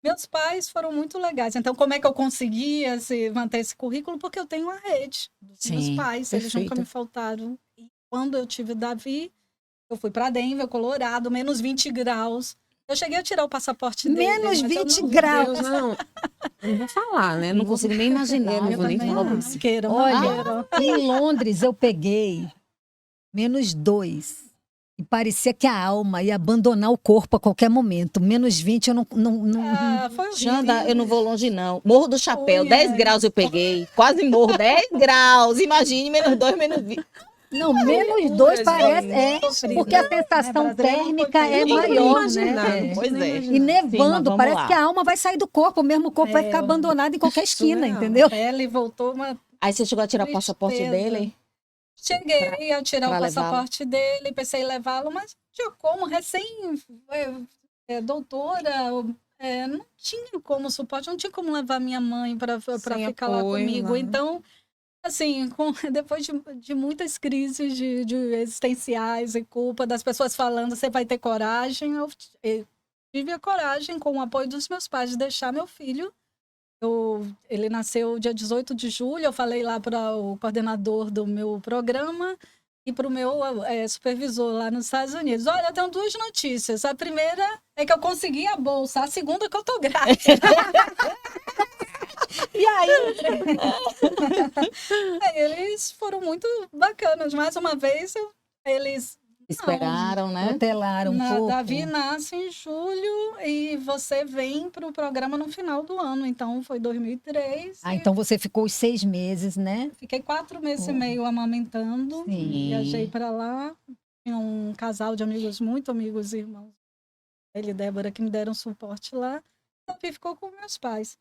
meus pais foram muito legais. Então, como é que eu conseguia manter esse currículo? Porque eu tenho a rede dos meus pais, eles nunca me faltaram. E quando eu tive Davi, eu fui para Denver, Colorado, menos 20 graus. Eu cheguei a tirar o passaporte dele. Menos 20 graus. Não, eu não vou falar, né? Não consigo nem imaginar. Não vou nem falar. Olha, em Londres eu peguei menos 2. E parecia que a alma ia abandonar o corpo a qualquer momento. Menos 20 eu não... Foi horrível. Xanda, eu não vou longe, não. Morro do Chapéu, 10 graus eu peguei. Quase morro, 10 graus. Imagine, menos 2, menos 20. Não, menos 2 parece... porque a sensação térmica é maior, né? Pois é. E nevando, Sim, parece que a alma vai sair do corpo. O mesmo corpo vai ficar abandonado em qualquer esquina, entendeu? A pele voltou uma... Aí você chegou a tirar o passaporte dele? Cheguei a tirar o passaporte dele, pensei em levá-lo, mas tinha como, doutora, não tinha como suporte, não tinha como levar minha mãe para ficar lá comigo. Então, assim, depois de muitas crises de existenciais e culpa das pessoas falando, você vai ter coragem, eu tive a coragem, com o apoio dos meus pais, de deixar meu filho. Ele nasceu dia 18 de julho, eu falei lá para o coordenador do meu programa e para o meu supervisor lá nos Estados Unidos. Olha, eu tenho 2 notícias. A primeira é que eu consegui a bolsa, a segunda é que eu tô grávida. E aí, eles foram muito bacanas. Mais uma vez, eles... Esperaram, né? Protelaram um pouco. Davi nasce em julho e você vem para o programa no final do ano. Então, foi 2003. Então você ficou os 6 meses, né? Fiquei 4 meses e meio amamentando. Sim. Viajei para lá. Tinha um casal de amigos, muito amigos, irmãos. Ele e Débora, que me deram suporte lá. Davi ficou com meus pais.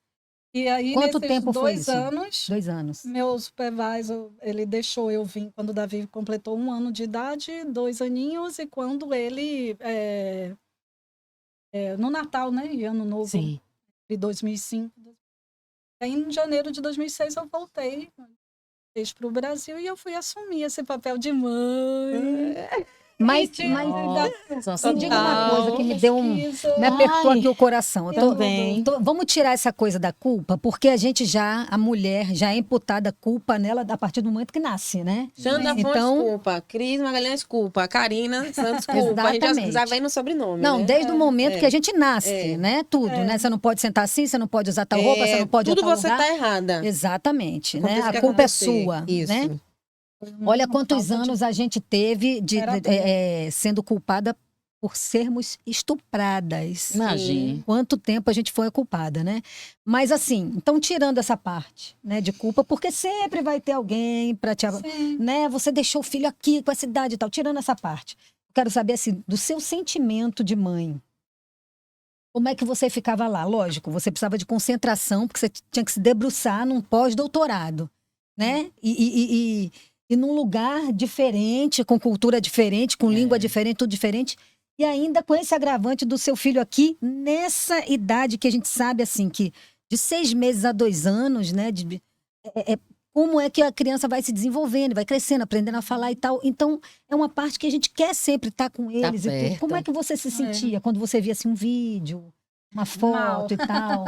E aí, Quanto tempo foi isso? 2 anos. 2 anos. Meu supervisor, ele deixou eu vir quando o Davi completou 1 ano de idade, 2 aninhos, e quando ele, no Natal, né, e Ano Novo, Sim. de 2005. Aí, em janeiro de 2006, eu voltei para o Brasil e eu fui assumir esse papel de mãe. Mas me diga uma coisa que me deu me apertou aqui o coração. Vamos tirar essa coisa da culpa, porque a mulher já é imputada a culpa nela a partir do momento que nasce, né? Xanda Fontes, culpa. Cris Magalhães, culpa. Karina Santos, culpa. A gente já vem no sobrenome, Não, né? desde o momento que a gente nasce, né? Tudo, né? Você não pode sentar assim, você não pode usar tal roupa, você não pode ir a tudo tal você lugar. tá errada. Exatamente, né? Acontece o que A culpa é acontecer. sua, Isso. né? Olha quantos anos a gente teve sendo culpada por sermos estupradas. Imagine. Quanto tempo a gente foi culpada, né? Mas assim, então tirando essa parte, né, de culpa, porque sempre vai ter alguém para te, né? Você deixou o filho aqui com essa idade e tal. Tirando essa parte, eu quero saber assim do seu sentimento de mãe. Como é que você ficava lá? Lógico, você precisava de concentração, porque você tinha que se debruçar num pós-doutorado, né? E num lugar diferente, com cultura diferente, com língua diferente, tudo diferente. E ainda com esse agravante do seu filho aqui, nessa idade que a gente sabe, assim, que de 6 meses a 2 anos, né? Como é que a criança vai se desenvolvendo, vai crescendo, aprendendo a falar e tal. Então, é uma parte que a gente quer sempre estar com eles. E tudo. Como é que você se sentia quando você via assim, um vídeo, uma foto e tal?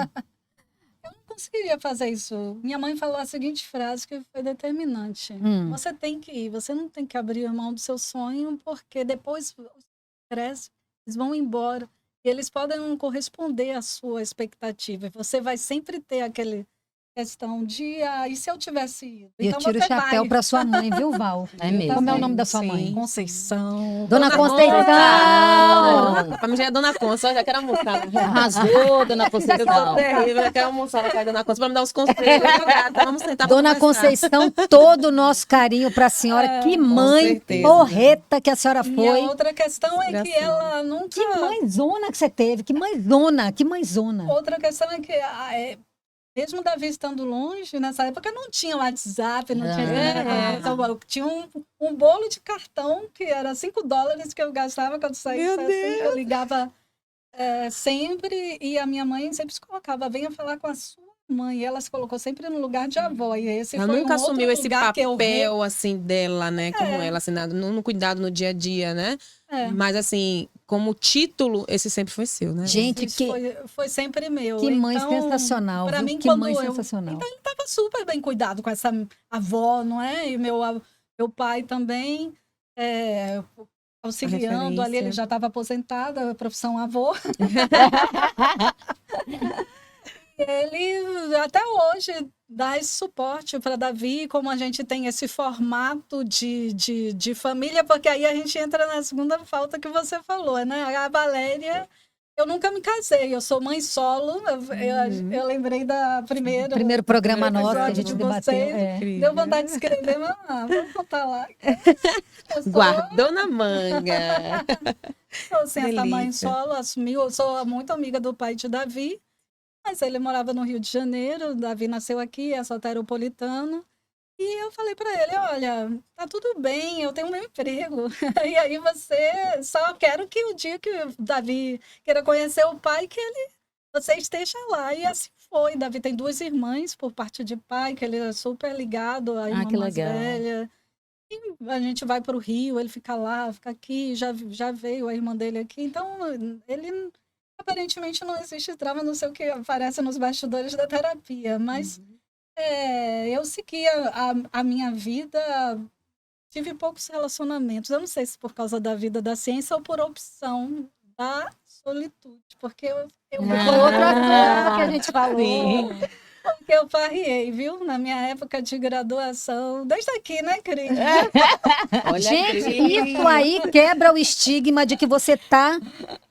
Eu não conseguiria fazer isso. Minha mãe falou a seguinte frase que foi determinante. Você tem que ir, você não tem que abrir mão do seu sonho, porque depois cresce, eles vão embora. E eles podem não corresponder à sua expectativa. Você vai sempre ter aquele questão de, e se eu tivesse ido? Eu Então tiro o você chapéu vai. para sua mãe, viu, Val? É mesmo. Como é o nome da sua Sim. mãe? Conceição. Dona Conceição! Pra mim já é Dona Consa, eu já quero almoçar. Arrasou, dona Eu sou Conceição. terrível, eu já quero almoçar na casa da Dona Consa pra me dar uns conselhos. Gata, vamos sentar pra Dona conversar. Conceição, todo o nosso carinho para a senhora. Que mãe certeza. porreta que a senhora E a foi. outra questão é que Engraçado. ela nunca... Que mãezona que você teve. Que mãezona, que mãezona. Outra questão é que, mesmo Davi estando longe, nessa época não tinha WhatsApp, não tinha... Então, eu tinha um bolo de cartão que era $5 que eu gastava quando saía. Meu Assim, eu ligava sempre e a minha mãe sempre se colocava, venha falar com a sua mãe. E ela se colocou sempre no lugar de avó. E esse Ela foi nunca um outro assumiu esse lugar que eu papel, assim, dela, né? Como É. ela, assim, no cuidado no dia a dia, né? É. Mas, assim, como título, esse sempre foi seu, né? Gente, Isso que foi sempre meu. mãe Então, sensacional. pra viu? mim, Que quando mãe eu- sensacional. Então ele estava super bem cuidado com essa avó, não é? E meu pai também, auxiliando ali, ele referência. já estava aposentado, a profissão avô. Ele até hoje dá esse suporte para Davi, como a gente tem esse formato de família, porque aí a gente entra na segunda falta que você falou, né? A Valéria, eu nunca me casei, eu sou mãe solo, eu lembrei da Primeiro programa primeiro nosso que a episódio gente de debateu. vocês. É. Incrível. Deu vontade de escrever, mas vamos contar lá. Eu sou, Guardou na manga. sou assim, essa mãe delícia. solo, assumiu, eu sou muito amiga do pai de Davi, mas ele morava no Rio de Janeiro, Davi nasceu aqui, é soteropolitano. E eu falei para ele, olha, tá tudo bem, eu tenho meu emprego. E aí só quero que o dia que o Davi queira conhecer o pai, você esteja lá. E assim foi. Davi tem 2 irmãs por parte de pai, que ele é super ligado à irmã que mais legal. velha. E a gente vai para o Rio, ele fica lá, fica aqui, já veio a irmã dele aqui. Então, ele aparentemente não existe trava, não sei o que aparece nos bastidores da terapia, mas eu segui a minha vida, tive poucos relacionamentos. Eu não sei se por causa da vida da ciência ou por opção da solitude, porque eu Foi outro assunto que a gente falou. Sim. porque eu farriei, viu? Na minha época de graduação, desde aqui, né, Cris? Olha, Gente, Cris. isso aí quebra o estigma de que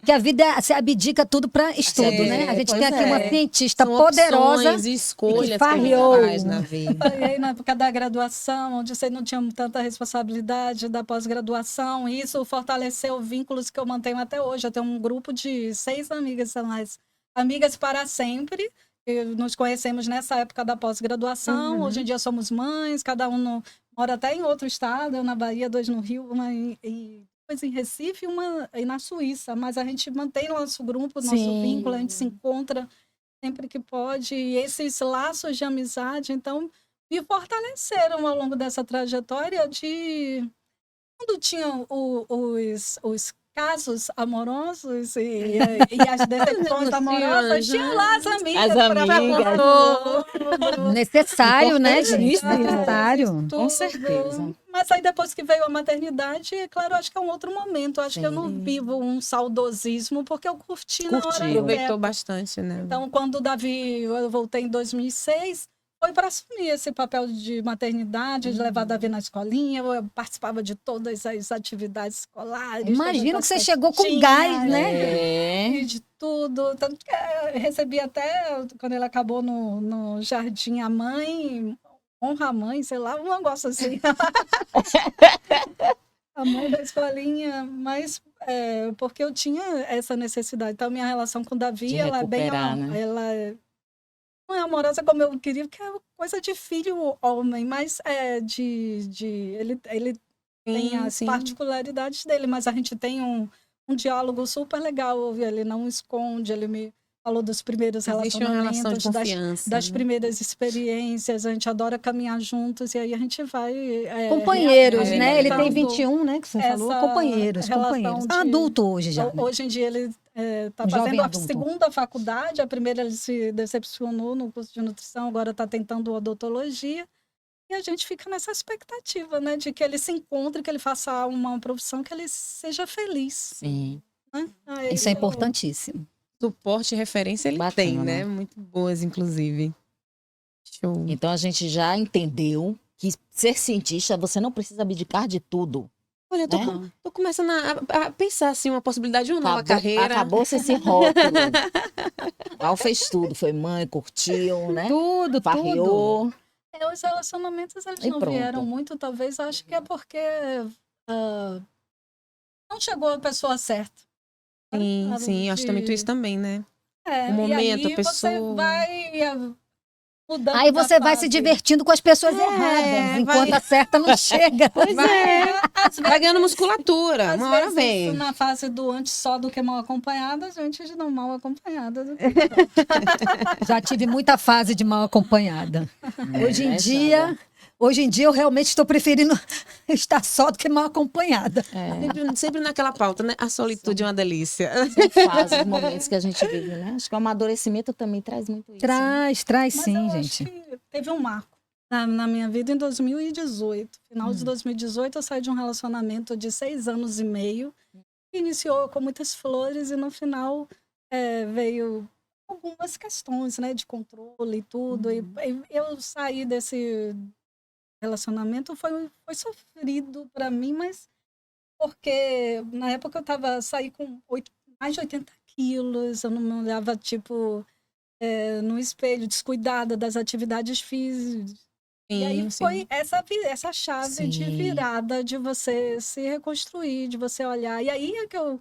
que a vida se abdica tudo para estudo, né? A gente tem pois aqui uma é. cientista São poderosa. opções e escolhas que a gente farriou. faz na vida. Farriei na época da graduação, onde você não tinha tanta responsabilidade da pós-graduação. E isso fortaleceu vínculos que eu mantenho até hoje. Eu tenho um grupo de 6 amigas, são as amigas para sempre. E nos conhecemos nessa época da pós-graduação. Hoje em dia somos mães, cada um mora até em outro estado, eu na Bahia, 2 no Rio, uma duas em Recife e uma na Suíça. Mas a gente mantém nosso grupo, nosso Sim. vínculo, a gente se encontra sempre que pode. E esses laços de amizade, então, me fortaleceram ao longo dessa trajetória de... Quando tinham os casos amorosos e as decepções amorosas, tinham lá as amigas. As pra amigas. falar tudo. Necessário, né, gente? Importantíssimo. Necessário. Tudo. Com certeza. Mas aí depois que veio a maternidade, é claro, acho que é um outro momento. Acho que eu não vivo um saudosismo, porque eu curti na hora Curtiu. Aproveitou certa. bastante, né? Então, quando o Davi, eu voltei em 2006, foi para assumir esse papel de maternidade, de levar Davi na escolinha. Eu participava de todas as atividades escolares. Imagino todas que as você chegou com festinhas, gás, né? É. de tudo. Tanto que recebi até, quando ele acabou no Jardim a Mãe, honra a mãe, sei lá, um negócio assim. A mãe da escolinha, mas porque eu tinha essa necessidade. Então, minha relação com o Davi, De ela é bem... recuperar, né? Ela não é amorosa como eu queria, porque é coisa de filho homem, mas ele tem as sim. particularidades dele, mas a gente tem um diálogo super legal. Ele não esconde, ele me falou dos primeiros Existe uma relação de relacionamentos, confiança. das né? primeiras experiências. A gente adora caminhar juntos e aí a gente vai... Companheiros, é, né? Ele tem realizando 21, né? Que você falou. essa Companheiros, relação companheiros. de- Adulto hoje já. Né? Hoje em dia ele está Um jovem fazendo a adulto. segunda faculdade. A primeira ele se decepcionou no curso de nutrição, agora está tentando odontologia. E a gente fica nessa expectativa, né? De que ele se encontre, que ele faça uma profissão, que ele seja feliz. Sim. Né? Aí Isso é eu- importantíssimo. Suporte e referência ele Bacana. tem, né? Muito boas, inclusive. Show. Então a gente já entendeu que ser cientista, você não precisa abdicar de tudo. Olha, Né? tô começando a pensar assim, uma possibilidade de uma nova carreira. Acabou-se esse rótulo. Val fez tudo, foi mãe, curtiu, né? Tudo, tudo. Farriou. Os relacionamentos, eles E não pronto. vieram muito, talvez, acho que é porque não chegou a pessoa certa. Sim, Sabe, sim, acho que tem muito de- isso também, né? É, O momento, e aí a pessoa. você vai mudando Aí da você vai se fase. divertindo com as pessoas É, erradas, enquanto vai- a certa não chega. Pois é. Às Vai ganhando vezes- musculatura, Às uma hora vezes, vem. na fase do antes só do que mal acompanhada, a gente não mal acompanhada. Já tive muita fase de mal acompanhada. Hoje em né, dia, eu realmente estou preferindo estar só do que mal acompanhada. Sempre naquela pauta, né? A solitude é uma delícia. São fases, momentos que a gente vive, né? Acho que o amadurecimento também traz muito isso. né? Traz Mas sim, eu gente. acho que teve um marco na minha vida em 2018. Final de 2018, eu saí de um relacionamento de 6 anos e meio, que iniciou com muitas flores e no final veio algumas questões, né, de controle e tudo. E eu saí desse relacionamento, foi sofrido para mim, mas porque na época eu saí com mais de 80 quilos, eu não me olhava, tipo, no espelho, descuidada das atividades físicas. E aí foi essa chave de Sim. virada de você se reconstruir, de você olhar. E aí é que eu...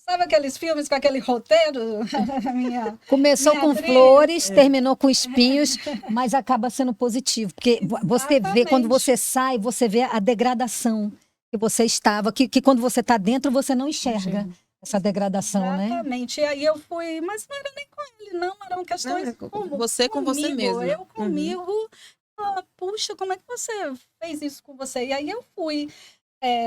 Sabe aqueles filmes com aquele roteiro? Começou minha com trilha. flores, terminou com espinhos, mas acaba sendo positivo. Porque você vê, quando Exatamente. você sai, você vê a degradação que você estava, que quando você está dentro, você não enxerga essa degradação, né? Exatamente. E aí eu fui, mas não era nem com ele, não, eram questões Não, você com você comigo, mesma. eu comigo. Puxa, como é que você fez isso com você? E aí eu fui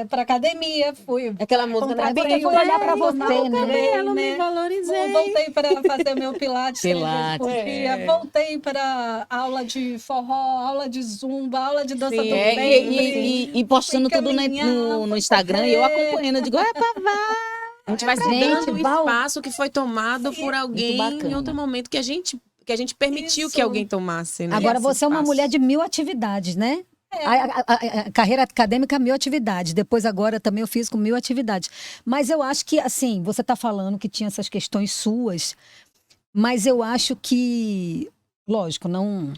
para academia, fui Aquela música, né? Aí você foi olhar pra você, né? Eu me valorizei. Voltei para fazer meu pilates 3 vezes por Pilates. dia, voltei para aula de forró, aula de zumba, aula de dança Sim. do É, ventre. e postando Fui tudo caminhar, no fui Instagram e eu correr. acompanhando. Eu digo, A gente vai se Gente, dando o Val- espaço que foi tomado por alguém bacana. em outro momento que a gente permitiu Isso. que alguém tomasse, né? Agora esse você é uma espaço. mulher de 1000 atividades, né? É. A carreira acadêmica, 1000 atividades. Depois, agora, também eu fiz com 1000 atividades. Mas eu acho que, assim, você está falando que tinha essas questões suas, mas eu acho que, lógico, não,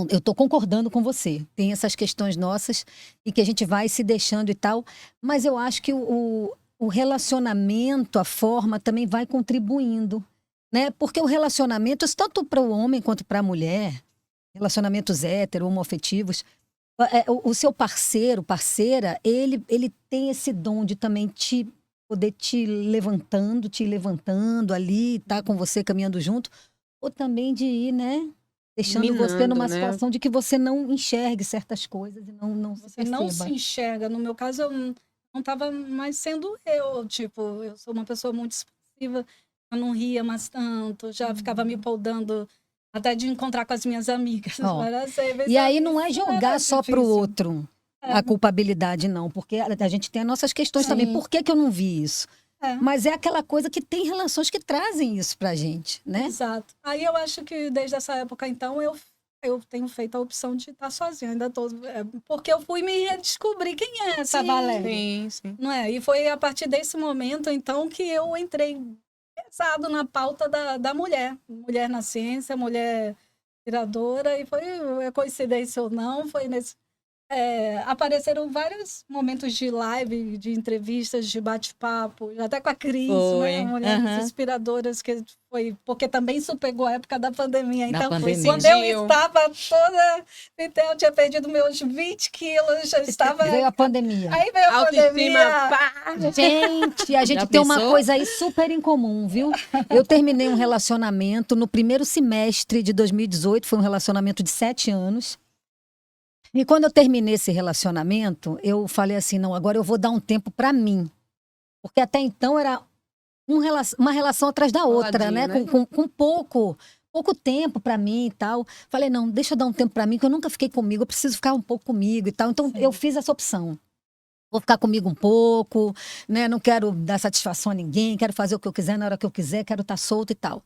eu estou concordando com você. Tem essas questões nossas e que a gente vai se deixando e tal, mas eu acho que o relacionamento, a forma, também vai contribuindo, né? Porque o relacionamento, isso tanto para o homem quanto para a mulher, relacionamentos hétero, homoafetivos, o seu parceiro, parceira, ele tem esse dom de também poder te levantando ali, tá com você caminhando junto, ou também de ir, né, deixando você Minando, numa né? situação de que você não enxergue certas coisas e não se Você não perceba. se enxerga. No meu caso, eu não estava mais sendo eu. Tipo, eu sou uma pessoa muito expressiva, eu não ria mais tanto, já ficava me podando até de encontrar com as minhas amigas. Ó, várias vezes. E aí não é Isso jogar era só pro difícil. outro a culpabilidade, não, porque a gente tem as nossas questões também. Sim. Por que eu não vi isso? É. Mas é aquela coisa que tem relações que trazem isso pra gente, né? Exato. Aí eu acho que desde essa época, então, eu tenho feito a opção de estar sozinha. Ainda tô, porque eu fui me redescobrir quem é essa Valéria. Sim, sim. Não é? E foi a partir desse momento, então, que eu entrei pesado na pauta da mulher. Mulher na ciência, mulher tiradora. E foi coincidência ou não, foi nesse... apareceram vários momentos de live, de entrevistas, de bate-papo, até com a Cris, Foi. né? Mulheres Aham. inspiradoras, que foi porque também isso pegou a época da pandemia. Da Então, pandemia. quando eu Coincidiu. estava toda... Então, eu tinha perdido meus 20 quilos, já estava... Veio a pandemia. Aí veio a Autoestima, pandemia. pá! Gente, a gente Já tem uma pensou? coisa aí super em comum, viu? Eu terminei um relacionamento no primeiro semestre de 2018, foi um relacionamento de 7 anos. E quando eu terminei esse relacionamento, eu falei assim, não, agora eu vou dar um tempo pra mim. Porque até então era uma relação atrás da outra, Coladinho, né? né? Com pouco tempo pra mim e tal. Falei, não, deixa eu dar um tempo pra mim, que eu nunca fiquei comigo, eu preciso ficar um pouco comigo e tal. Então, eu fiz essa opção. Vou ficar comigo um pouco, né? Não quero dar satisfação a ninguém, quero fazer o que eu quiser na hora que eu quiser, quero estar solta e tal.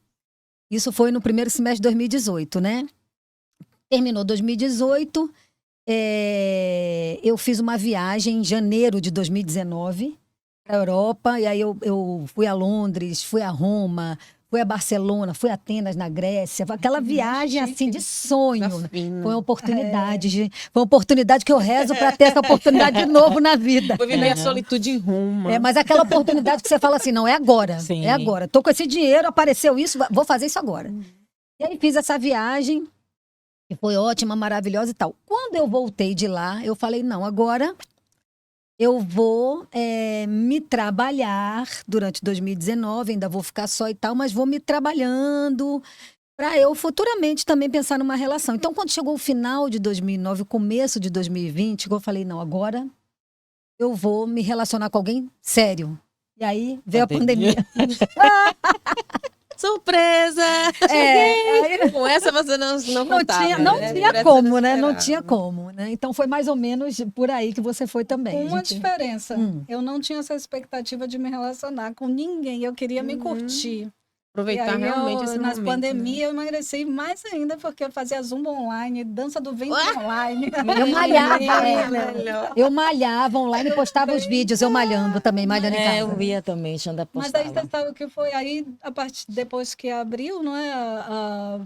Isso foi no primeiro semestre de 2018, né? Terminou 2018, eu fiz uma viagem em janeiro de 2019 para a Europa, e aí eu fui a Londres, fui a Roma, fui a Barcelona, fui a Atenas, na Grécia. Foi aquela viagem assim de sonho. Foi uma oportunidade. Foi uma oportunidade que eu rezo para ter essa oportunidade de novo na vida. Vou viver a solitude em Roma. Mas aquela oportunidade que você fala assim, não, é agora. Sim. É agora. Tô com esse dinheiro, apareceu isso, vou fazer isso agora. E aí fiz essa viagem, que foi ótima, maravilhosa e tal. Quando eu voltei de lá, eu falei, não, agora eu vou me trabalhar durante 2019, ainda vou ficar só e tal, mas vou me trabalhando para eu futuramente também pensar numa relação. Então, quando chegou o final de 2009, o começo de 2020, eu falei, não, agora eu vou me relacionar com alguém sério. E aí veio a pandemia. Surpresa! Aí, Com essa você não contava. não né? tinha Por essa como, você né? Não esperava. tinha como, né? Então foi mais ou menos por aí que você foi também. Com uma gente. diferença. Hum. Eu não tinha essa expectativa de me relacionar com ninguém. Eu queria me curtir. Aproveitar E aí realmente esse nas momento. pandemias, eu emagreci mais ainda, porque eu fazia zumba online, dança do ventre online. Eu malhava, Melhor. Eu malhava online e postava os vídeos, eu malhando também, malhando em casa. Eu via também, Xanda Mas aí postava. você sabe o que foi? Aí, depois que abriu, não é?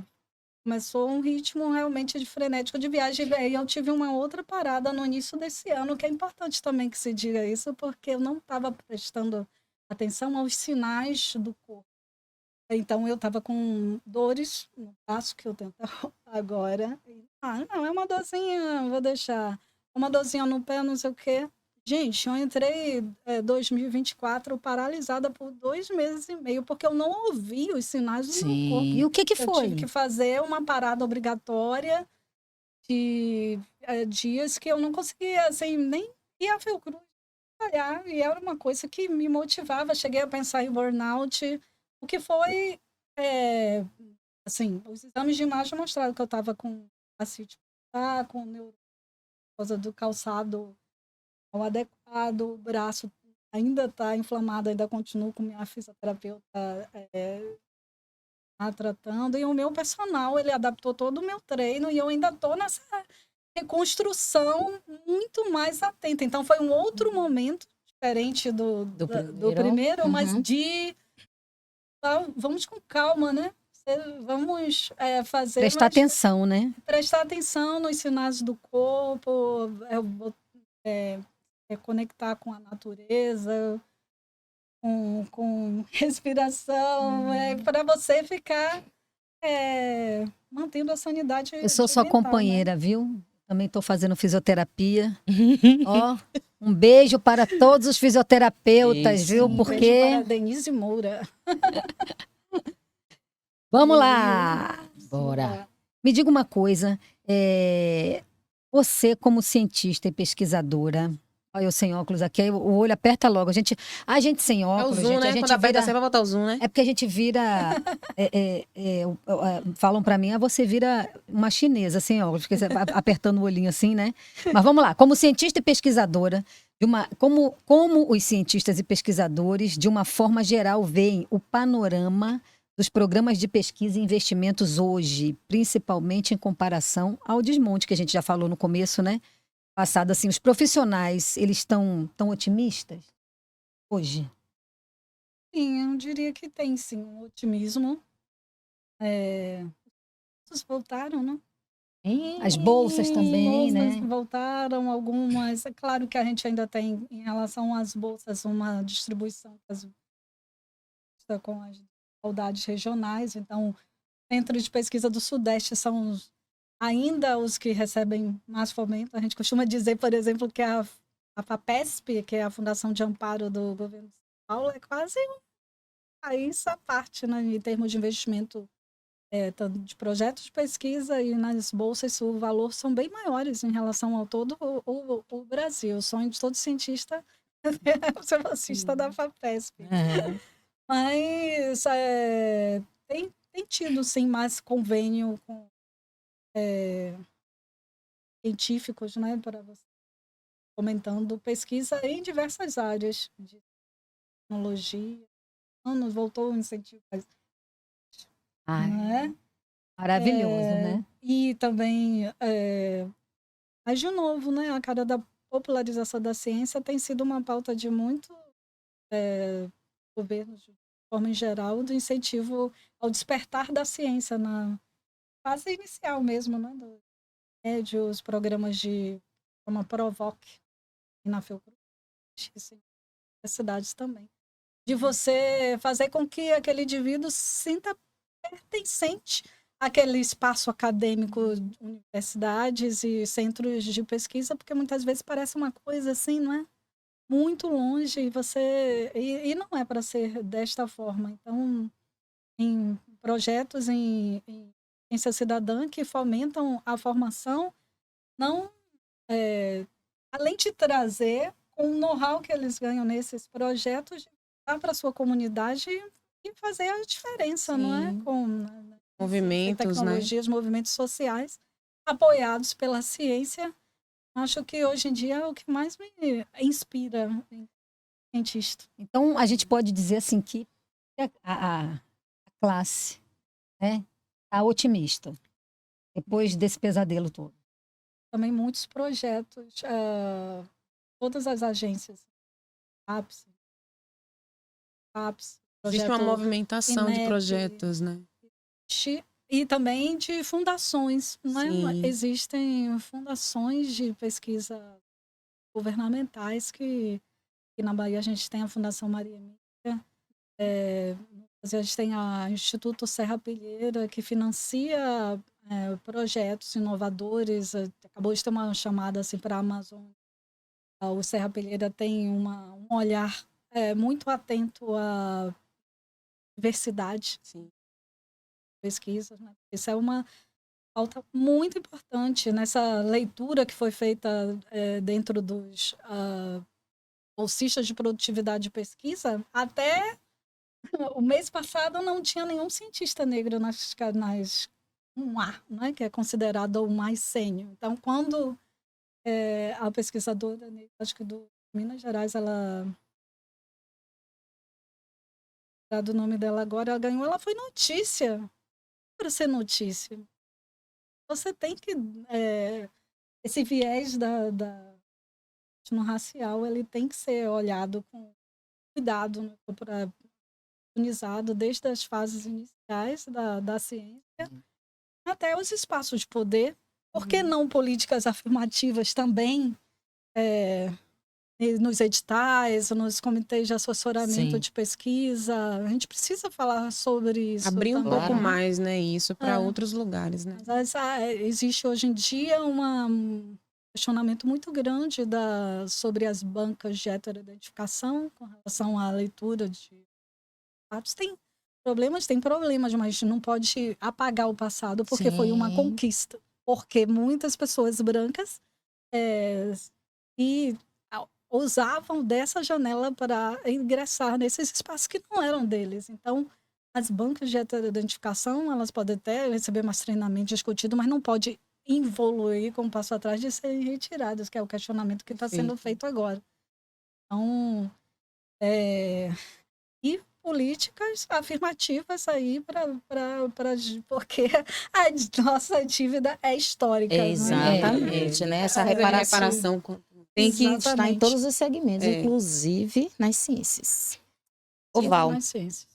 Começou um ritmo realmente frenético de viagem. E aí eu tive uma outra parada no início desse ano, que é importante também que se diga isso, porque eu não estava prestando atenção aos sinais do corpo. Então, eu estava com dores no braço, que eu tento agora. Não, é uma dorzinha, vou deixar. Uma dorzinha no pé, não sei o quê. Gente, eu entrei 2024 paralisada por 2 meses e meio, porque eu não ouvi os sinais do meu corpo. E o que Eu foi? tive que fazer uma parada obrigatória de dias que eu não conseguia, assim, nem ir a Fiocruz trabalhar. E era uma coisa que me motivava. Cheguei a pensar em burnout. O que foi, assim, os exames de imagem mostraram que eu estava com ascite, com neurose, por causa do calçado não adequado, o braço ainda está inflamado, ainda continuo com minha fisioterapeuta tratando, e o meu personal, ele adaptou todo o meu treino, e eu ainda estou nessa reconstrução muito mais atenta. Então, foi um outro momento, diferente do primeiro, mas vamos com calma, né? Vamos fazer... Prestar atenção, né? Prestar atenção nos sinais do corpo, conectar com a natureza, com respiração, para você ficar mantendo a sanidade. Eu sou sua mental, companheira, viu? Também estou fazendo fisioterapia. Ó, um beijo para todos os fisioterapeutas, Isso. viu? Um Porque... beijo para Denise Moura. Vamos lá! Bora. Me diga uma coisa. Você, como cientista e pesquisadora... Olha eu sem óculos aqui, aí o olho aperta logo. A gente sem É o óculos, zoom, gente, né? a gente Quando aperta vira... assim, vai botar o zoom, né? É porque a gente vira... falam pra mim, você vira uma chinesa sem óculos, porque você vai apertando o olhinho assim, né? Mas vamos lá. Como cientista e pesquisadora, como os cientistas e pesquisadores, de uma forma geral, veem o panorama dos programas de pesquisa e investimentos hoje, principalmente em comparação ao desmonte, que a gente já falou no começo, né? Passado, assim, os profissionais, eles estão tão otimistas hoje? Sim, eu diria que tem, sim, um otimismo. Todos voltaram, né? As bolsas também, Bolsas né? voltaram, algumas. É claro que a gente ainda tem, em relação às bolsas, uma distribuição com as desigualdades regionais. Então, centros de pesquisa do Sudeste são ainda os que recebem mais fomento. A gente costuma dizer, por exemplo, que a FAPESP, que é a Fundação de Amparo do Governo de São Paulo, é quase um país à parte, né, em termos de investimento tanto de projetos de pesquisa e nas bolsas, o valor são bem maiores em relação ao todo o Brasil. O sonho de todo cientista é ser bolsista da FAPESP. Mas tem tido, sim, mais convênio com científicos, né, para você comentando pesquisa em diversas áreas de tecnologia. Voltou o incentivo, né? Maravilhoso, né? E também, mas de novo, né, a cara da popularização da ciência tem sido uma pauta de muito governos, de forma em geral, do incentivo ao despertar da ciência na fase inicial mesmo, né, dos médios, programas como a Provoc e na Fiocruz, em cidades também. De você fazer com que aquele indivíduo se sinta pertencente àquele espaço acadêmico, universidades e centros de pesquisa, porque muitas vezes parece uma coisa assim, não é? Muito longe, e não é para ser desta forma. Então, em projetos em ciência cidadã que fomentam a formação, não além de trazer com o know-how que eles ganham nesses projetos, para a sua comunidade e fazer a diferença, não é? Sim. Com Movimentos, né? tecnologias, movimentos sociais apoiados pela ciência. Acho que hoje em dia é o que mais me inspira em cientista. Então, a gente pode dizer assim que a classe, né, está otimista depois desse pesadelo todo. Também muitos projetos, todas as agências, APS, Existe uma projeto movimentação de INEP, projetos, né? e também de fundações, né? Sim. Existem fundações de pesquisa governamentais que na Bahia a gente tem a Fundação Maria Emília, a gente tem o Instituto Serra Pilheira, que financia projetos inovadores. Acabou de ter uma chamada assim, para a Amazônia. O Serra Pilheira tem um olhar muito atento à diversidade. Sim. Pesquisas, né? Isso é uma pauta muito importante nessa leitura que foi feita dentro dos bolsistas de produtividade de pesquisa. Até o mês passado não tinha nenhum cientista negro nas 1A, né, que é considerado o mais sênior. Então, quando a pesquisadora, acho que do Minas Gerais, ela do nome dela agora, ela ganhou, ela foi notícia. Para ser notícia, você tem que esse viés no racial, ele tem que ser olhado com cuidado, né, oportunizado desde as fases iniciais da ciência até os espaços de poder. Por que não políticas afirmativas também nos editais, nos comitês de assessoramento Sim. de pesquisa? A gente precisa falar sobre isso. Abrir um também. pouco mais, né, isso para É. outros lugares, né? Mas existe hoje em dia um questionamento muito grande sobre as bancas de heteroidentificação com relação à leitura de fatos. Tem problemas, mas não pode apagar o passado porque foi uma Sim. conquista. Porque muitas pessoas brancas usavam dessa janela para ingressar nesses espaços que não eram deles. Então, as bancas de heteroidentificação, elas podem até receber mais treinamento discutido, mas não pode evoluir com um passo atrás de serem retiradas, que é o questionamento que está sendo feito agora. Então, e políticas afirmativas aí porque a nossa dívida é histórica. Exatamente, né? Essa reparação tem que estar em Exatamente. todos os segmentos, inclusive nas ciências. Val, Nas ciências.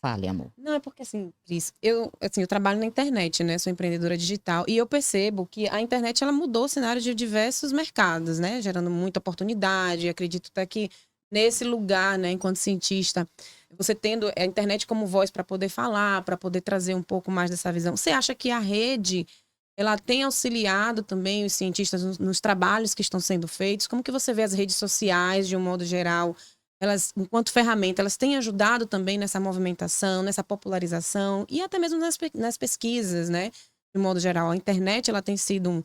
fale, amor. Não, é porque assim, Cris, eu trabalho na internet, né? Sou empreendedora digital e eu percebo que a internet ela mudou o cenário de diversos mercados, né? Gerando muita oportunidade. Acredito até que nesse lugar, né, enquanto cientista, você tendo a internet como voz para poder falar, para poder trazer um pouco mais dessa visão. Você acha que a rede ela tem auxiliado também os cientistas nos trabalhos que estão sendo feitos? Como que você vê as redes sociais, de um modo geral? Elas, enquanto ferramenta, elas têm ajudado também nessa movimentação, nessa popularização e até mesmo nas pesquisas, né? De modo geral, a internet ela tem sido um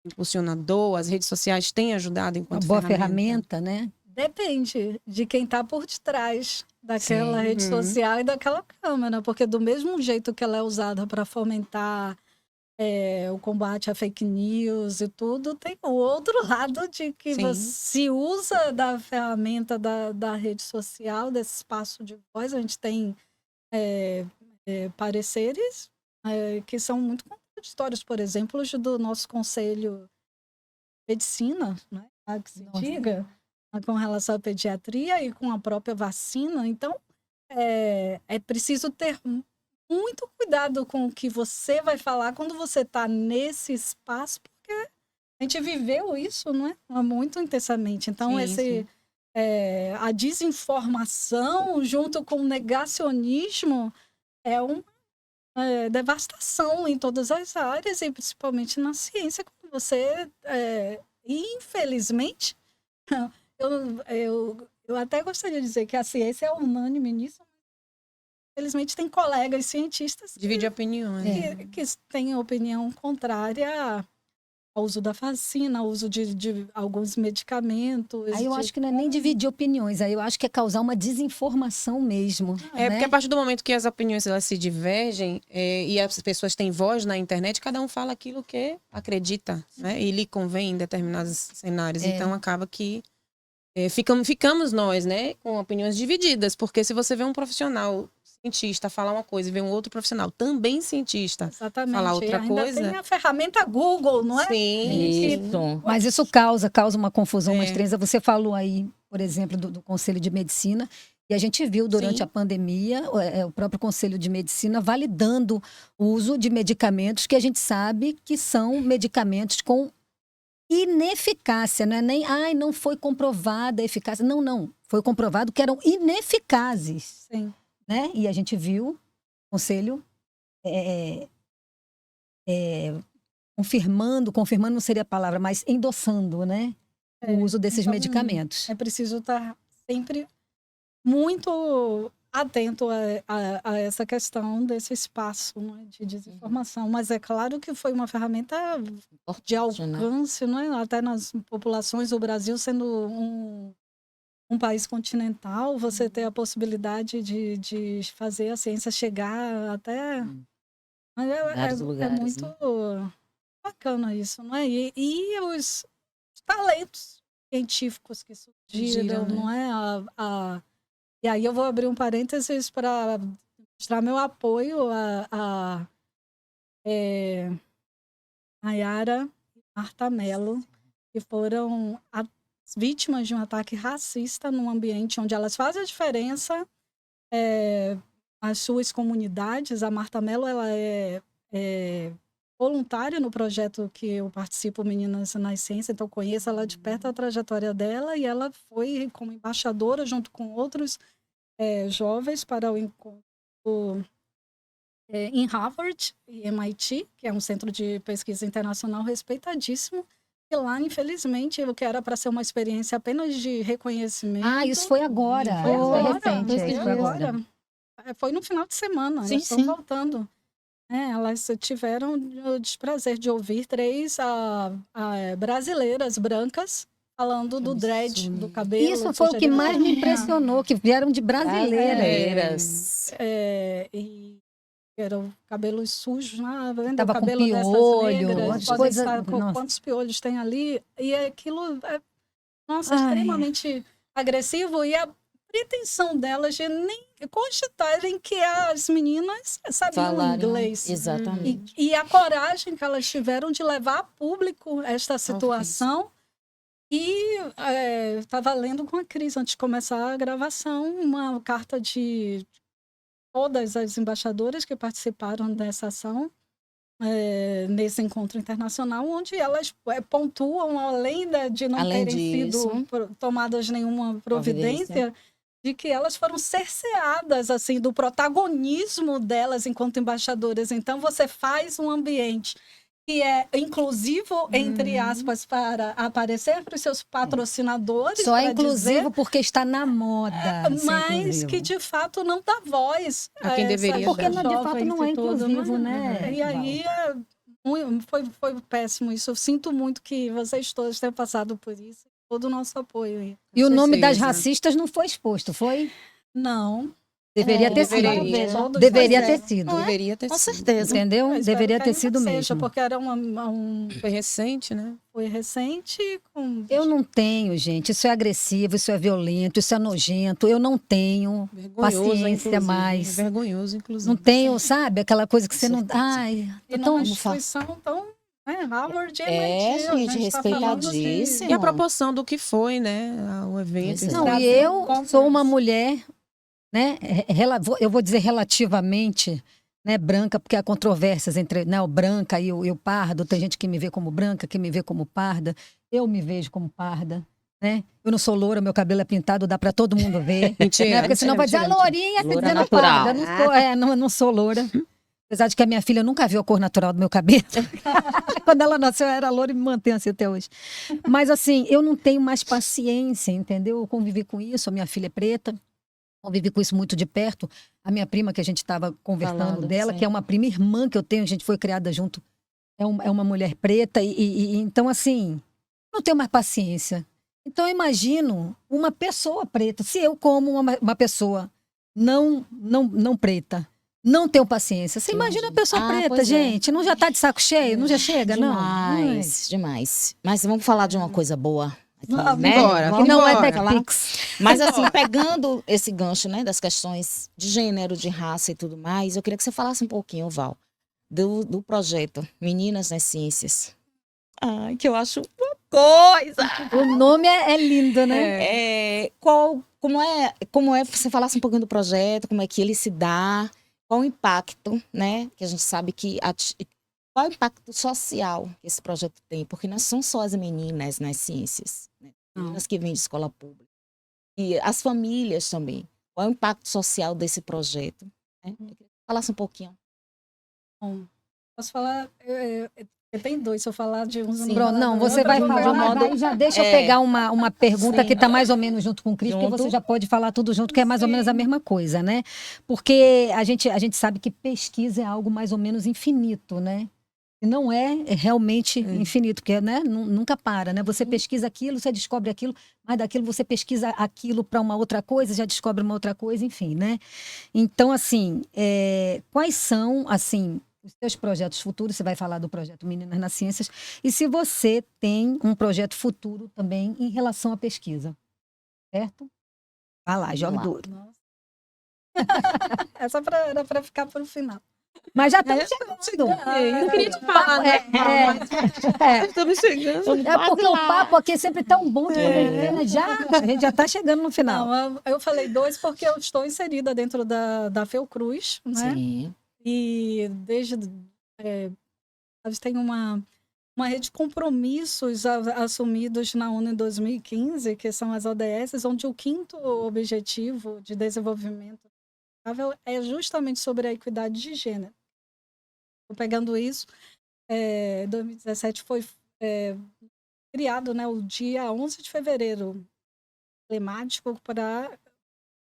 impulsionador, as redes sociais têm ajudado enquanto Uma boa ferramenta, né? Depende de quem está por detrás daquela Sim. rede social e daquela câmera, porque do mesmo jeito que ela é usada para fomentar o combate à fake news e tudo, tem o outro lado de que Sim. você se usa da ferramenta da rede social, desse espaço de voz. A gente tem pareceres que são muito contraditórios, por exemplo, os do nosso Conselho de Medicina, né? Que se Nossa. diga, com relação à pediatria e com a própria vacina. Então, é preciso ter muito cuidado com o que você vai falar quando você está nesse espaço, porque a gente viveu isso, não é? Muito intensamente. Então, Sim. a desinformação junto com o negacionismo é uma devastação em todas as áreas e principalmente na ciência, quando você, infelizmente, eu até gostaria de dizer que a ciência é unânime nisso. Infelizmente, tem colegas cientistas Divide opiniões. que têm opinião contrária ao uso da vacina, ao uso de alguns medicamentos. Aí eu acho que não é nem dividir opiniões, aí eu acho que é causar uma desinformação mesmo. É, né? porque a partir do momento que as opiniões elas se divergem e as pessoas têm voz na internet, cada um fala aquilo que acredita, né? E lhe convém em determinados cenários. Então acaba que ficamos nós, né, com opiniões divididas, porque se você vê um profissional cientista falar uma coisa e vê um outro profissional também cientista Exatamente. falar outra Ainda coisa. tem a ferramenta Google, não é? Sim. Isso. Mas isso causa uma confusão, uma estranheza. Você falou aí, por exemplo, do Conselho de Medicina, e a gente viu durante Sim. a pandemia o próprio Conselho de Medicina validando o uso de medicamentos que a gente sabe que são medicamentos com ineficácia, não é nem, não foi comprovada a eficácia. Não, foi comprovado que eram ineficazes, Sim. né? E a gente viu o Conselho confirmando não seria a palavra, mas endossando, né? O uso desses então, medicamentos. É preciso estar sempre muito atento a essa questão desse espaço, né, de desinformação. Mas é claro que foi uma ferramenta de alcance, né, até nas populações do Brasil, sendo um país continental, você ter a possibilidade de fazer a ciência chegar até... Vários lugares, muito né? bacana isso, não é? E os talentos científicos que surgiram, né? não é? E aí eu vou abrir um parênteses para mostrar meu apoio a Nayara e Marta Mello, que foram as vítimas de um ataque racista num ambiente onde elas fazem a diferença nas suas comunidades. A Marta Mello, ela é voluntária no projeto que eu participo, Meninas na Ciência, então conheço ela de perto, a trajetória dela, e ela foi como embaixadora junto com outros jovens para o encontro em Harvard e MIT, que é um centro de pesquisa internacional respeitadíssimo. E lá, infelizmente, o que era para ser uma experiência apenas de reconhecimento... Isso foi agora. Foi agora, recente, foi agora. Foi no final de semana, Sim, elas estão sim. voltando. Elas tiveram o desprazer de ouvir 3 brasileiras brancas falando do dread, do cabelo. Isso foi o que mais me impressionou, que vieram de brasileiras. E eram cabelos sujos, vendo Tava o com cabelo dessas piolho, negras, umas podem coisas- estar com nossa. quantos piolhos tem ali. E aquilo extremamente agressivo. E a pretensão delas de nem constatarem que as meninas sabiam Falaram, inglês. exatamente. E a coragem que elas tiveram de levar a público esta situação. E estava lendo com a Cris, antes de começar a gravação, uma carta de todas as embaixadoras que participaram dessa ação, nesse encontro internacional, onde elas pontuam, além de não Além terem disso, sido tomadas nenhuma providência, de que elas foram cerceadas assim do protagonismo delas enquanto embaixadoras. Então você faz um ambiente que é inclusivo, entre aspas, para aparecer para os seus patrocinadores. Só é para inclusivo dizer, porque está na moda. ser mas inclusivo. que de fato não dá voz A quem deveria Porque dar. de fato não é inclusivo, né? E aí foi péssimo isso. Eu sinto muito que vocês todos tenham passado por isso. Todo o nosso apoio aí. E o nome das certeza. racistas não foi exposto, foi? Não. Deveria ter sido. deveria. Todos Deveria fizeram. ter sido. Não é? Deveria ter Com sido. certeza. Entendeu? Eu espero Deveria que ter ainda sido seja, mesmo. porque era Foi recente, né? foi recente com Eu não tenho, gente. Isso é agressivo, isso é violento, isso é nojento. Eu não tenho Vergonhoso, paciência inclusive. mais. É vergonhoso, inclusive. Não tenho, sabe? Aquela coisa que Com você não. certeza. Ai, e tô tão. numa Vamos falar. instituição tão Harvard e É, MIT, a gente, gente tá falando de respeitadíssimo. E a proporção do que foi, né? O evento. Pois é. Não, Brasil e eu Conference. sou uma mulher, né? Eu vou dizer relativamente, né, branca, porque há controvérsias entre, né, o branca e o pardo. Tem gente que me vê como branca, que me vê como parda. Eu me vejo como parda. Né? Eu não sou loura, meu cabelo é pintado, dá pra todo mundo ver. Mentira, Né? Porque senão vai dizer, a mentira. lourinha se Loura dizendo natural. parda. Eu não sou, não sou loura. Apesar de que a minha filha nunca viu a cor natural do meu cabelo. Quando ela nasceu, eu era loura e me mantém assim até hoje. Mas assim, eu não tenho mais paciência, entendeu? Eu convivi com isso, a minha filha é preta, convivi com isso muito de perto. A minha prima, que a gente estava conversando Falando, dela, sim. que é uma prima irmã que eu tenho, a gente foi criada junto, é uma mulher preta, então assim, não tenho mais paciência. Então eu imagino uma pessoa preta, se eu como uma pessoa não preta, não tenho paciência. Você imagina a pessoa preta, pois é. gente, não já tá de saco cheio, não já chega, não? Demais, demais. Mas vamos falar de uma coisa boa. Aqui, né? Vambora, Que não é Vambora. TechPix. Mas assim, pegando esse gancho, né, das questões de gênero, de raça e tudo mais, eu queria que você falasse um pouquinho, Val, do projeto Meninas nas Ciências. Ai, que eu acho uma coisa! O nome é lindo, né? Como é, você falasse um pouquinho do projeto, como é que ele se dá, qual o impacto, né, que a gente sabe que qual o impacto social que esse projeto tem, porque não são só as meninas nas ciências, né? Meninas que vêm de escola pública. E as famílias também. Qual é o impacto social desse projeto? Né? Eu queria que você falasse um pouquinho. Bom, posso falar? Tem dois, se eu falar de um. Sim. Pronto, não, você vai falar, mas aí já deixa eu pegar uma pergunta Sim. que está mais ou menos junto com o Cris, porque Junto. você já pode falar tudo junto, que é mais ou menos a Sim. mesma coisa, né? Porque a gente sabe que pesquisa é algo mais ou menos infinito, né? E não é realmente infinito, porque né, nunca para, né? Você pesquisa aquilo, você descobre aquilo, mas daquilo você pesquisa aquilo para uma outra coisa, já descobre uma outra coisa, enfim, né? Então, assim, quais são, assim, os seus projetos futuros? Você vai falar do projeto Meninas nas Ciências, e se você tem um projeto futuro também em relação à pesquisa, certo? Vai lá, joga lá. duro. Nossa. Essa era para ficar para o final. Mas já estamos chegando. Eu não queria te falar, né? Estamos chegando. Porque o papo aqui é sempre tão bom que a gente já está chegando no final. Não, eu falei dois porque eu estou inserida dentro da Fiocruz, né? Sim. E desde a gente tem uma rede de compromissos assumidos na ONU em 2015, que são as ODS, onde o 5º objetivo de desenvolvimento sustentável é justamente sobre a equidade de gênero. Pegando isso, em 2017 foi criado, né, o dia 11 de fevereiro, emblemático para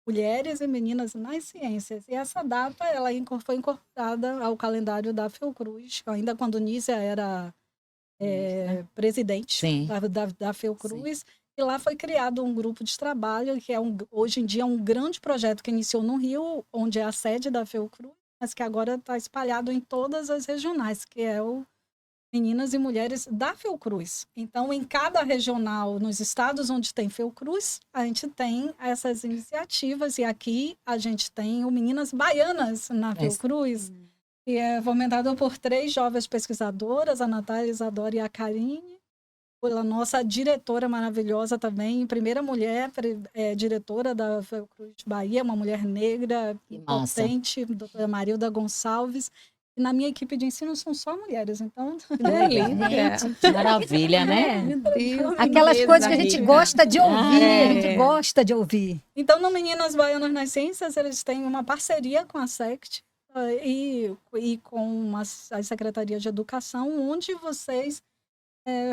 mulheres e meninas nas ciências. E essa data ela foi incorporada ao calendário da Fiocruz, ainda quando Nízia era presidente Sim. da Fiocruz. E lá foi criado um grupo de trabalho, que hoje em dia é um grande projeto que iniciou no Rio, onde é a sede da Fiocruz, mas que agora está espalhado em todas as regionais, que é o Meninas e Mulheres da Fiocruz. Então, em cada regional, nos estados onde tem Fiocruz, a gente tem essas iniciativas. E aqui a gente tem o Meninas Baianas na Fiocruz, que é fomentado por 3 jovens pesquisadoras, a Natália, a Isadora e a Karine, pela nossa diretora maravilhosa também, primeira mulher diretora da Fiocruz Bahia, uma mulher negra, potente, doutora Marilda Gonçalves. E na minha equipe de ensino são só mulheres, então... Maravilha, né? Aquelas coisas que a gente gosta de ouvir, a gente gosta de ouvir. Então, no Meninas Baianas nas Ciências, eles têm uma parceria com a SECT e com as secretarias de educação, onde vocês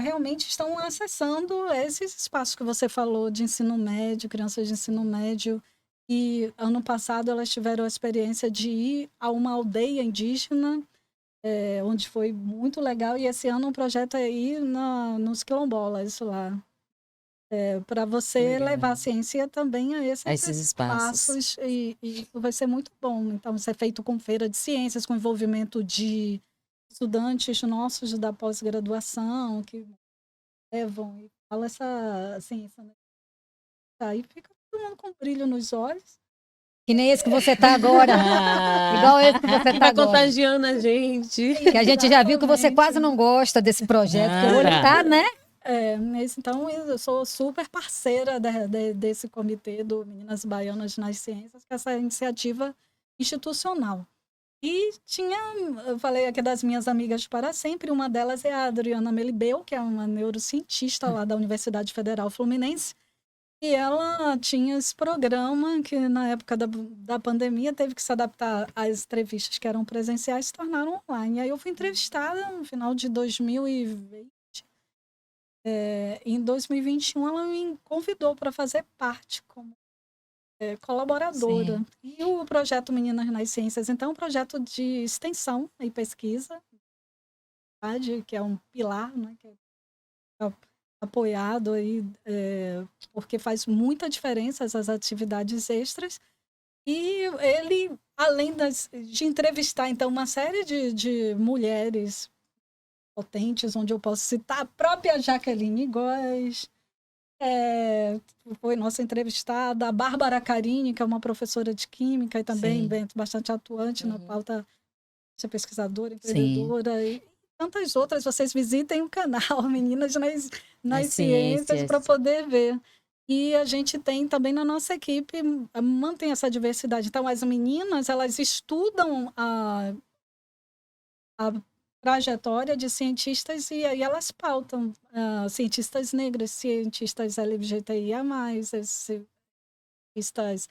realmente estão acessando esses espaços que você falou de ensino médio, crianças de ensino médio. E ano passado elas tiveram a experiência de ir a uma aldeia indígena, onde foi muito legal. E esse ano o projeto é ir nos quilombolas lá. para você Legal. levar a ciência também a Esses espaços. e isso vai ser muito bom. Então, isso é feito com feira de ciências, com envolvimento de estudantes nossos da pós-graduação, que levam e falam essa ciência. Né? Aí fica todo mundo com brilho nos olhos. Que nem esse que você tá agora. Igual esse que você tá Tá agora. contagiando a gente. Que a gente já viu que você Exatamente. quase não gosta desse projeto, que o olho tá, né? Então, eu sou super parceira desse comitê do Meninas Baianas nas Ciências, que é essa iniciativa institucional. E eu falei aqui das minhas amigas para sempre, uma delas é a Adriana Melibeu, que é uma neurocientista lá da Universidade Federal Fluminense, e ela tinha esse programa que, na época da pandemia, teve que se adaptar às entrevistas que eram presenciais e se tornaram online. E aí eu fui entrevistada no final de 2020. Em 2021, ela me convidou para fazer parte como colaboradora. Sim. E o projeto Meninas nas Ciências, então, é um projeto de extensão e pesquisa, que é um pilar, né, que é apoiado aí, porque faz muita diferença essas atividades extras. E ele, além de entrevistar, então, uma série de mulheres potentes, onde eu posso citar a própria Jaqueline Góes, foi nossa entrevistada, a Bárbara Carini, que é uma professora de química e também bastante atuante na pauta, pesquisadora, empreendedora, e tantas outras. Vocês visitem o canal Meninas nas Ciências para poder ver. E a gente tem também na nossa equipe, mantém essa diversidade. Então, as meninas, elas estudam a trajetória de cientistas e aí elas pautam cientistas negras, cientistas LGBTIA+, cientistas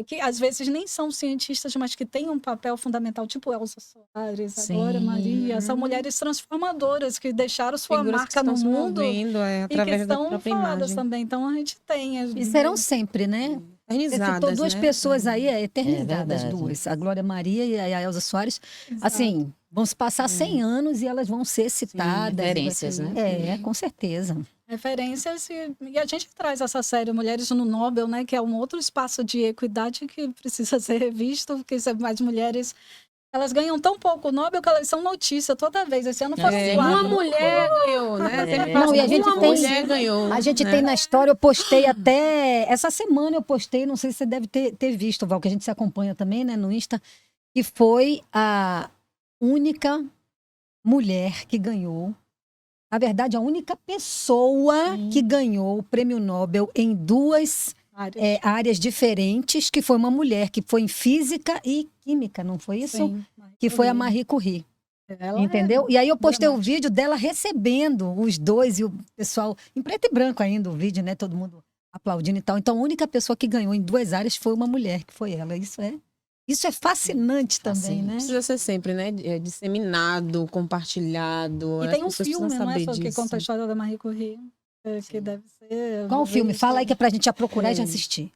que às vezes nem são cientistas, mas que têm um papel fundamental, tipo Elza Soares, agora Maria, são mulheres transformadoras que deixaram sua Figuras marca no mundo e e que estão faladas também. Então a gente tem. E serão sempre, né? Você citou duas pessoas aí, eternizadas, duas. A Glória Maria e a Elza Soares. Exato. Assim, vão se passar 100 anos e elas vão ser citadas. Referências, né? Com certeza. Referências e a gente traz essa série Mulheres no Nobel, né, que é um outro espaço de equidade que precisa ser revisto, porque as mulheres, elas ganham tão pouco o Nobel que elas são notícia toda vez. Esse ano foram uma mulher ganhou, né? Não, e a gente uma mulher ganhou. A gente tem na história, eu postei até essa semana, não sei se você deve ter visto, Val, que a gente se acompanha também, né, no Insta, que foi a única mulher que ganhou. Na verdade, a única pessoa que ganhou o prêmio Nobel em duas áreas diferentes, que foi uma mulher, que foi em física e química, não foi isso? Sim, que foi a Marie Curie. Entendeu? E aí eu postei o vídeo dela recebendo os dois e o pessoal, em preto e branco ainda, o vídeo, né? Todo mundo aplaudindo e tal. Então, a única pessoa que ganhou em duas áreas foi uma mulher, que foi ela. Isso é fascinante também, né? Precisa ser sempre, né? Disseminado, compartilhado. E tem um filme, não é só que conta a história da Marie Curie, que deve ser... Qual o filme? Fala aí que é pra gente já procurar e já assistir.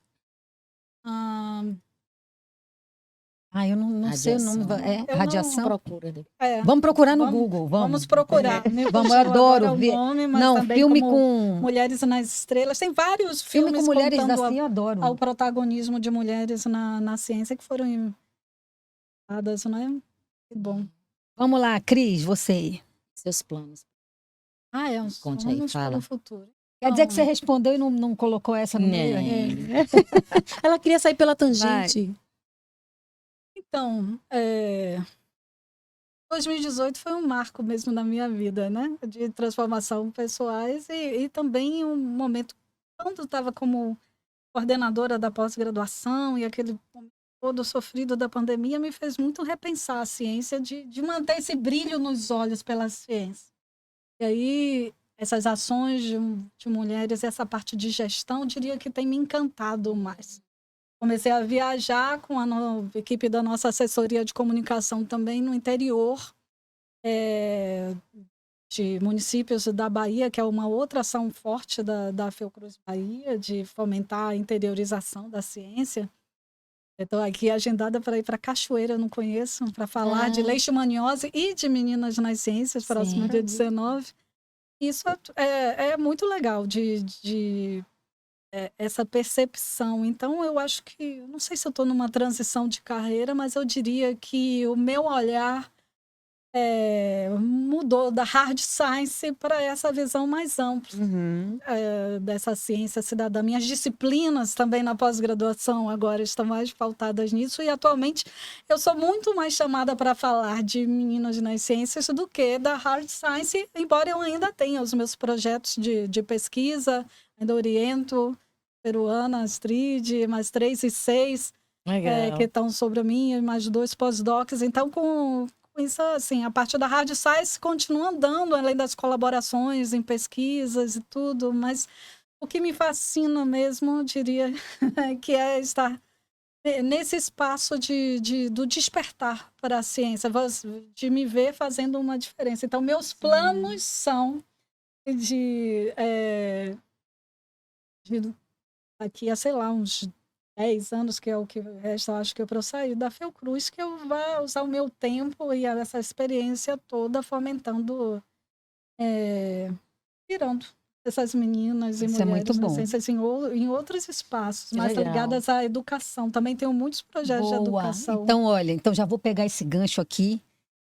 Eu não sei o nome. Radiação? Procura. Vamos procurar no Google. Vamos procurar. Vamos, eu adoro ver. Não, filme com... Mulheres nas Estrelas. Tem vários filmes com mulheres assim, eu adoro. Ao protagonismo de mulheres na ciência que foram inventadas, né? Que bom. Vamos lá, Cris, você. Seus planos. Conte aí, fala. No futuro. Quer dizer que você respondeu e não colocou essa no meio? Ela queria sair pela tangente. Então, 2018 foi um marco mesmo na minha vida, né? De transformação pessoais e também um momento, quando estava como coordenadora da pós-graduação e aquele momento todo sofrido da pandemia, me fez muito repensar a ciência, de manter esse brilho nos olhos pela ciência. E aí, essas ações de mulheres, essa parte de gestão, eu diria que tem me encantado mais. Comecei a viajar com a equipe da nossa assessoria de comunicação também no interior de municípios da Bahia, que é uma outra ação forte da Fiocruz Bahia, de fomentar a interiorização da ciência. Estou aqui agendada para ir para Cachoeira, não conheço, para falar de leishmaniose e de Meninas nas Ciências, próximo dia 19. Isso é muito legal essa percepção. Então, eu acho que, não sei se eu estou numa transição de carreira, mas eu diria que o meu olhar mudou da hard science para essa visão mais ampla dessa ciência cidadã. Minhas disciplinas também na pós-graduação agora estão mais pautadas nisso, e atualmente eu sou muito mais chamada para falar de meninas nas ciências do que da hard science, embora eu ainda tenha os meus projetos de pesquisa, ainda oriento peruana, Astrid, mais 3 e 6, que estão sobre mim, e mais 2 pós-docs. Então, com isso, assim, a parte da hard science continua andando, além das colaborações em pesquisas e tudo, mas o que me fascina mesmo, eu diria, que é estar nesse espaço do despertar para a ciência, de me ver fazendo uma diferença. Então, meus planos são de daqui a, sei lá, uns 10 anos, que é o que resta, acho que para eu sair da Fiocruz, que eu vá usar o meu tempo e essa experiência toda fomentando, tirando essas meninas e Isso é mulheres muito na bom. ciência, assim, em outros espaços, Que mais legal. ligadas à educação. Também tenho muitos projetos de Boa. educação. Então, olha, então já vou pegar esse gancho aqui.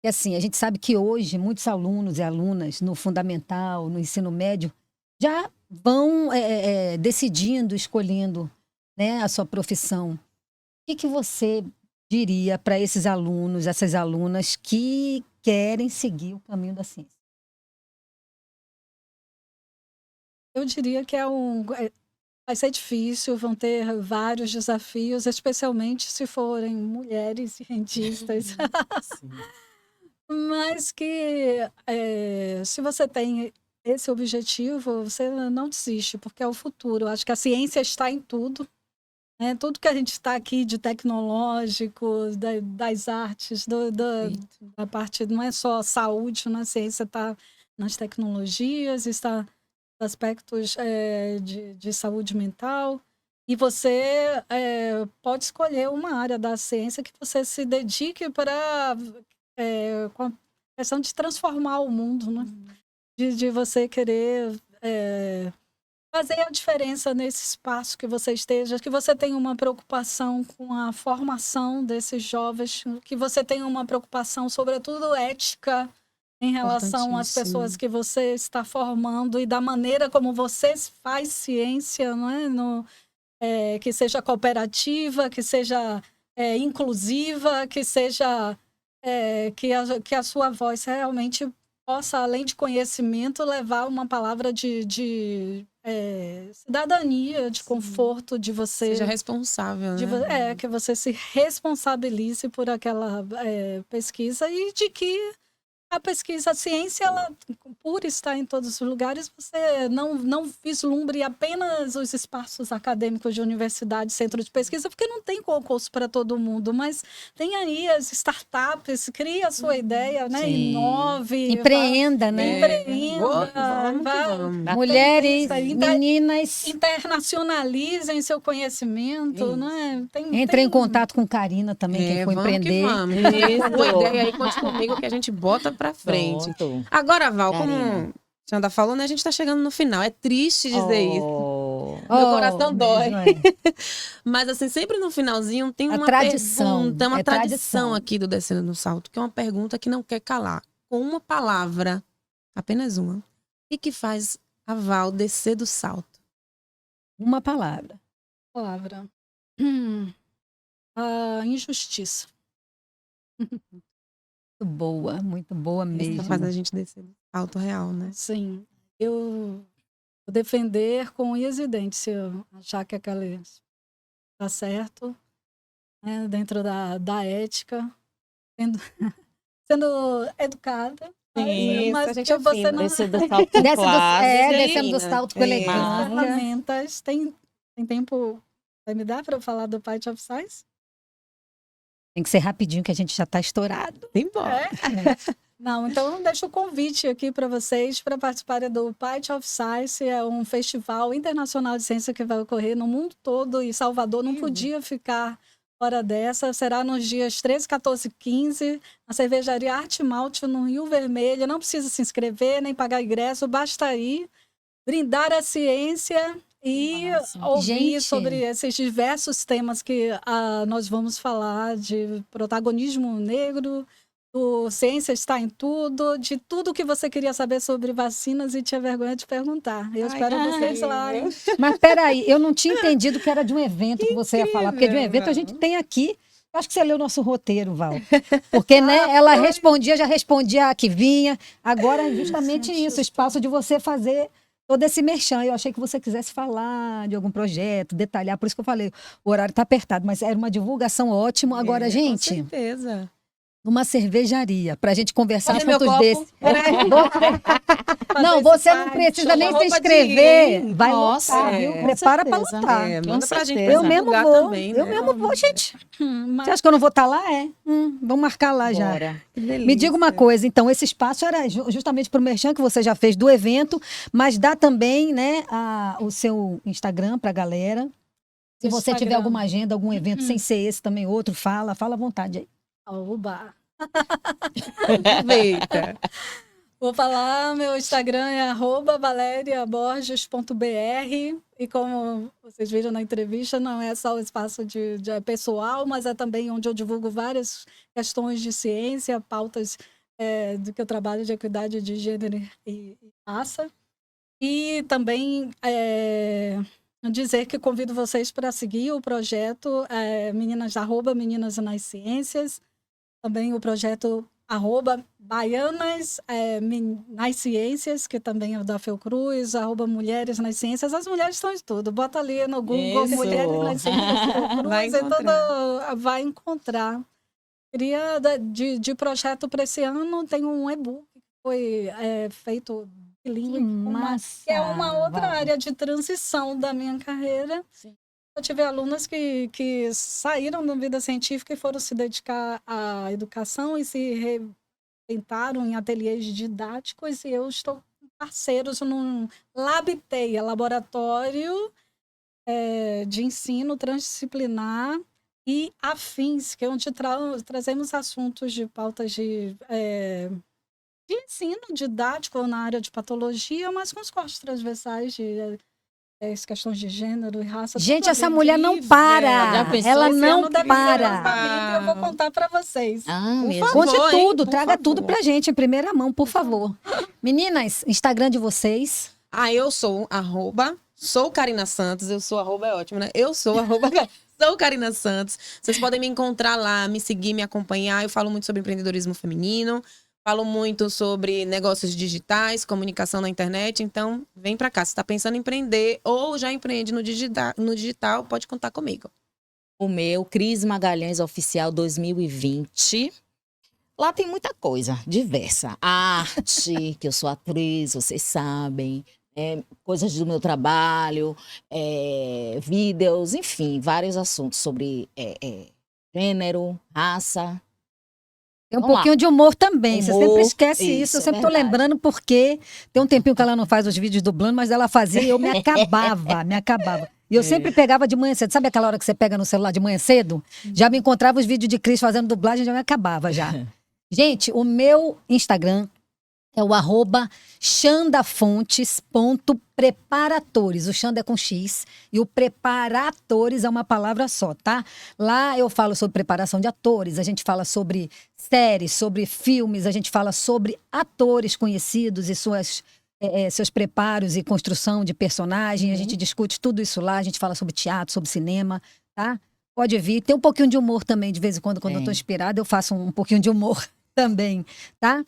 E assim, a gente sabe que hoje muitos alunos e alunas no fundamental, no ensino médio, já vão decidindo, escolhendo, né, a sua profissão. O que você diria para esses alunos, essas alunas que querem seguir o caminho da ciência? Eu diria que vai ser difícil, vão ter vários desafios, especialmente se forem mulheres cientistas. Mas que se você tem esse objetivo, você não desiste, porque é o futuro. Eu acho que a ciência está em tudo. Né? Tudo que a gente está aqui de tecnológico, das artes, da parte, não é só saúde, né? A ciência está nas tecnologias, está nos aspectos de saúde mental. E você pode escolher uma área da ciência que você se dedique para com a questão de transformar o mundo, né? De você querer fazer a diferença nesse espaço que você esteja, que você tenha uma preocupação com a formação desses jovens, que você tenha uma preocupação, sobretudo ética, em relação às pessoas que você está formando e da maneira como você faz ciência, não é? Que seja cooperativa, que seja inclusiva, que seja que a sua voz realmente possa, além de conhecimento, levar uma palavra de cidadania, de conforto, de você... Seja responsável, né? Que você se responsabilize por aquela pesquisa e de que a pesquisa, a ciência, ela, por estar em todos os lugares, você não vislumbre apenas os espaços acadêmicos de universidade, centro de pesquisa, porque não tem concurso para todo mundo, mas tem aí as startups, cria a sua ideia, né? Sim. Inove. Empreenda, né? Empreenda. Vamos. Mulheres, meninas, Internacionalizem seu conhecimento, não é? entrem em contato com Karina também, quem for vamos empreender. que vamos. Boa ideia aí, conte comigo que a gente bota pra frente. Pronto. Agora, Val, como Karina. a Xanda falou, né? A gente tá chegando no final. É triste dizer isso. Oh. Meu coração dói. mesmo, Mas, assim, sempre no finalzinho tem A uma tradição, pergunta, uma é tradição tradição. aqui do Descendo no Salto, que é uma pergunta que não quer calar. Com uma palavra, apenas uma, o que faz a Val descer do salto? Uma palavra. Palavra. A injustiça. Muito boa mesmo. Isso faz a gente descer do salto real, né? Sim. Eu vou defender com unhas e dentes, se eu achar que aquela está certo, né, dentro da ética, sendo educada. Isso, mas a gente que é você fina. não... Descer do salto com classe. Descendo do salto com elegância. ferramentas. Tem tempo? Vai me dar para eu falar do Part of Size? Tem que ser rapidinho, que a gente já está estourado. Embora. Não, então deixo o convite aqui para vocês para participarem do Part of Science. É um festival internacional de ciência que vai ocorrer no mundo todo, e Salvador não podia ficar fora dessa. Será nos dias 13, 14 e 15, na cervejaria Arte Malte, no Rio Vermelho. Não precisa se inscrever, nem pagar ingresso, basta ir, brindar a ciência e ouvir Gente. sobre esses diversos temas que nós vamos falar, de protagonismo negro, do Ciência Está em Tudo, de tudo que você queria saber sobre vacinas e tinha vergonha de perguntar. Eu espero vocês lá. Mas peraí, eu não tinha entendido que era de um evento que você ia falar, porque de um evento a gente tem aqui. Eu acho que você leu o nosso roteiro, Val. Porque, né, ela já respondia a que vinha. Agora é justamente isso, o espaço de você fazer todo esse merchan. Eu achei que você quisesse falar de algum projeto, detalhar, por isso que eu falei, o horário está apertado, mas era uma divulgação ótima. Agora, gente, Com certeza. numa cervejaria, pra gente conversar Cadê meu assuntos copo? desses. Peraí. Não, você não precisa nem se roupa de inscrever. ir. Vai Nossa, lotar, viu? com Prepara pra certeza. lotar. Manda pra gente certeza. Eu mesmo divulgar vou. também, né? Eu mesmo vou, gente. Mas Você acha que eu não vou estar lá? Vamos marcar lá já. Bora. Me diga uma coisa, então, esse espaço era justamente para o merchan que você já fez do evento, mas dá também, né, o seu Instagram para a galera. Se você tiver Instagram. alguma agenda, algum evento, sem ser esse também, outro, fala à vontade aí. Oba. Aproveita. Vou falar, meu Instagram é @valeriaborges.br e como vocês viram na entrevista, não é só o espaço de pessoal, mas é também onde eu divulgo várias questões de ciência, pautas do que eu trabalho de equidade de gênero e raça. E também dizer que convido vocês para seguir o projeto Meninas nas Ciências, também o projeto @Baianas nas Ciências, que também é da Fiocruz, @Mulheres nas Ciências. As mulheres estão em tudo. Bota ali no Google Isso. Mulheres nas Ciências Fiocruz, Vai vai encontrar. Queria de projeto para esse ano, tem um e-book que foi feito bilíngue, que é uma outra Val. área de transição da minha carreira. Sim. Eu tive alunas que saíram da vida científica e foram se dedicar à educação e se reinventaram em ateliês didáticos, e eu estou com parceiros num Labteia, laboratório de ensino transdisciplinar e afins, que é onde trazemos assuntos de pautas de ensino didático na área de patologia, mas com os cortes transversais de as questões de gênero e raça. Gente, tudo essa ali. mulher não incrível. para. Já pensou? Ela Esse não ano deve ser para. lançamento, eu vou contar para vocês. Mesmo. Conte favor, hein? tudo, Por traga favor. tudo pra gente em primeira mão, por favor. Meninas, Instagram de vocês. Eu sou sou Karina Santos, eu sou é ótimo, né? Eu sou sou Karina Santos. Vocês podem me encontrar lá, me seguir, me acompanhar. Eu falo muito sobre empreendedorismo feminino, falo muito sobre negócios digitais, comunicação na internet. Então, vem pra cá. Se tá pensando em empreender ou já empreende no digital, pode contar comigo. O meu, Cris Magalhães Oficial 2020. Lá tem muita coisa, diversa. Arte, que eu sou atriz, vocês sabem. Coisas do meu trabalho, vídeos, enfim, vários assuntos sobre gênero, raça. Tem um Vamos pouquinho de humor também. Você Humor, sempre esquece isso. isso, Eu é sempre tô verdade. lembrando porque tem um tempinho que ela não faz os vídeos dublando, mas ela fazia e eu me acabava, me acabava. E eu sempre pegava de manhã cedo. Sabe aquela hora que você pega no celular de manhã cedo? Já me encontrava os vídeos de Cris fazendo dublagem, já me acabava já. Gente, o meu Instagram é o @xandafontes.preparatores. O Xanda é com X e o preparatores é uma palavra só, tá? Lá eu falo sobre preparação de atores, a gente fala sobre séries, sobre filmes, a gente fala sobre atores conhecidos e seus preparos e construção de personagem. A gente discute tudo isso lá, a gente fala sobre teatro, sobre cinema, tá? Pode vir. Tem um pouquinho de humor também, de vez em quando eu tô inspirada, eu faço um pouquinho de humor também, tá?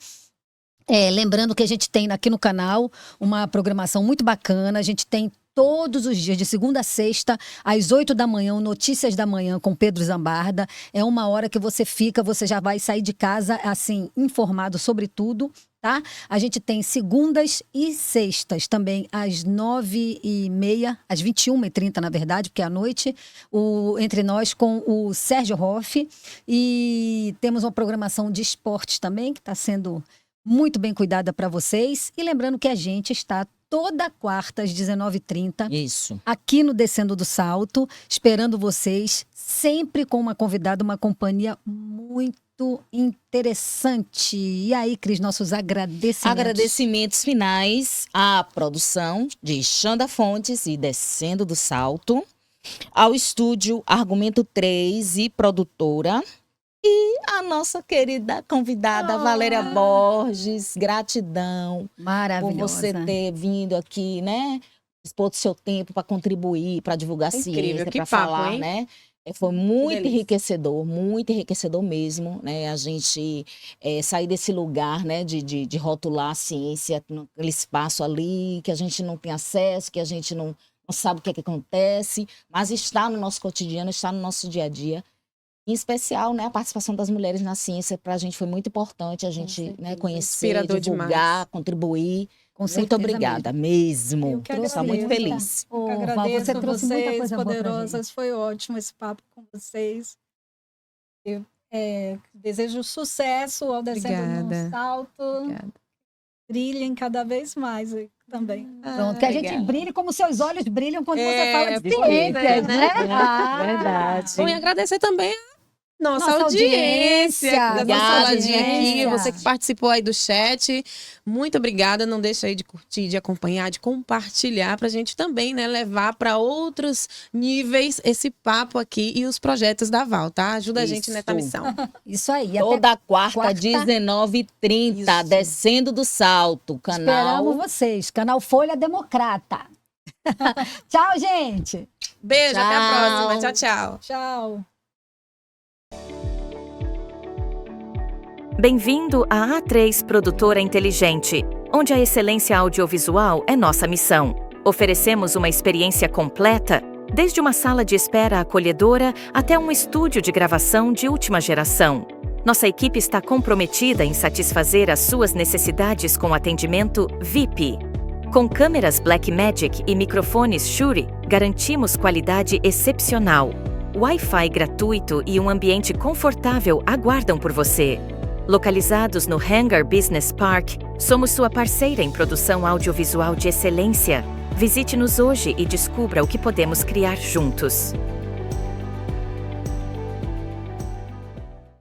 Lembrando que a gente tem aqui no canal uma programação muito bacana. A gente tem todos os dias, de segunda a sexta, às 8 da manhã, o Notícias da Manhã com Pedro Zambarda. É uma hora que você já vai sair de casa, assim, informado sobre tudo, tá? A gente tem segundas e sextas também, às 9h30, às 21h30, na verdade, porque é à noite, Entre Nós com o Sérgio Hoff. E temos uma programação de esportes também, que está sendo muito bem cuidada para vocês. E lembrando que a gente está toda quarta às 19h30, Isso. aqui no Descendo do Salto, esperando vocês, sempre com uma convidada, uma companhia muito interessante. E aí, Cris, nossos agradecimentos. Agradecimentos finais à produção de Xanda Fontes e Descendo do Salto, ao estúdio Argumento 3 e produtora, e a nossa querida convidada Valéria Borges. Gratidão por Maravilhosa. você ter vindo aqui, né? Dispor do seu tempo para contribuir, para divulgar a Incrível, ciência, que para papo, falar, hein? né? Foi muito delícia. muito enriquecedor mesmo, né? A gente sair desse lugar, né? De rotular a ciência naquele espaço ali, que a gente não tem acesso, que a gente não sabe o que é que acontece, mas está no nosso cotidiano, está no nosso dia a dia. Em especial, né, a participação das mulheres na ciência para a gente foi muito importante, a gente, né, conhecer, Inspirador divulgar, demais. contribuir. Com Muito certeza obrigada mesmo. mesmo. Eu que Estou muito agradeço. feliz. Ô, Eu que Val, agradeço você trouxe muita vocês, coisa boa pra poderosas. gente. Foi ótimo esse papo com vocês. Eu desejo sucesso ao Descendo Obrigada. no Salto. Obrigada. Brilhem cada vez mais também. Pronto, que a gente obrigada. brilhe como seus olhos brilham quando você É, fala de por ciências, isso, né? né? Ah, Verdade. Bom, e agradecer também a nossa Nossa audiência, da audiência, nossa saladinha aqui, audiência. você que participou aí do chat. Muito obrigada. Não deixa aí de curtir, de acompanhar, de compartilhar pra gente também, né, levar para outros níveis esse papo aqui e os projetos da Val, tá? Ajuda a gente Isso. nessa missão. Isso aí. Até Toda quarta, quarta. 19h30, Isso. Descendo do Salto, canal. esperamos vocês. Canal Folha Democrata. Tchau, gente. Beijo, até a Tchau. próxima. Tchau, tchau. Tchau. Bem-vindo à A3 Produtora Inteligente, onde a excelência audiovisual é nossa missão. Oferecemos uma experiência completa, desde uma sala de espera acolhedora até um estúdio de gravação de última geração. Nossa equipe está comprometida em satisfazer as suas necessidades com atendimento VIP. Com câmeras Blackmagic e microfones Shure, garantimos qualidade excepcional. Wi-Fi gratuito e um ambiente confortável aguardam por você. Localizados no Hangar Business Park, somos sua parceira em produção audiovisual de excelência. Visite-nos hoje e descubra o que podemos criar juntos.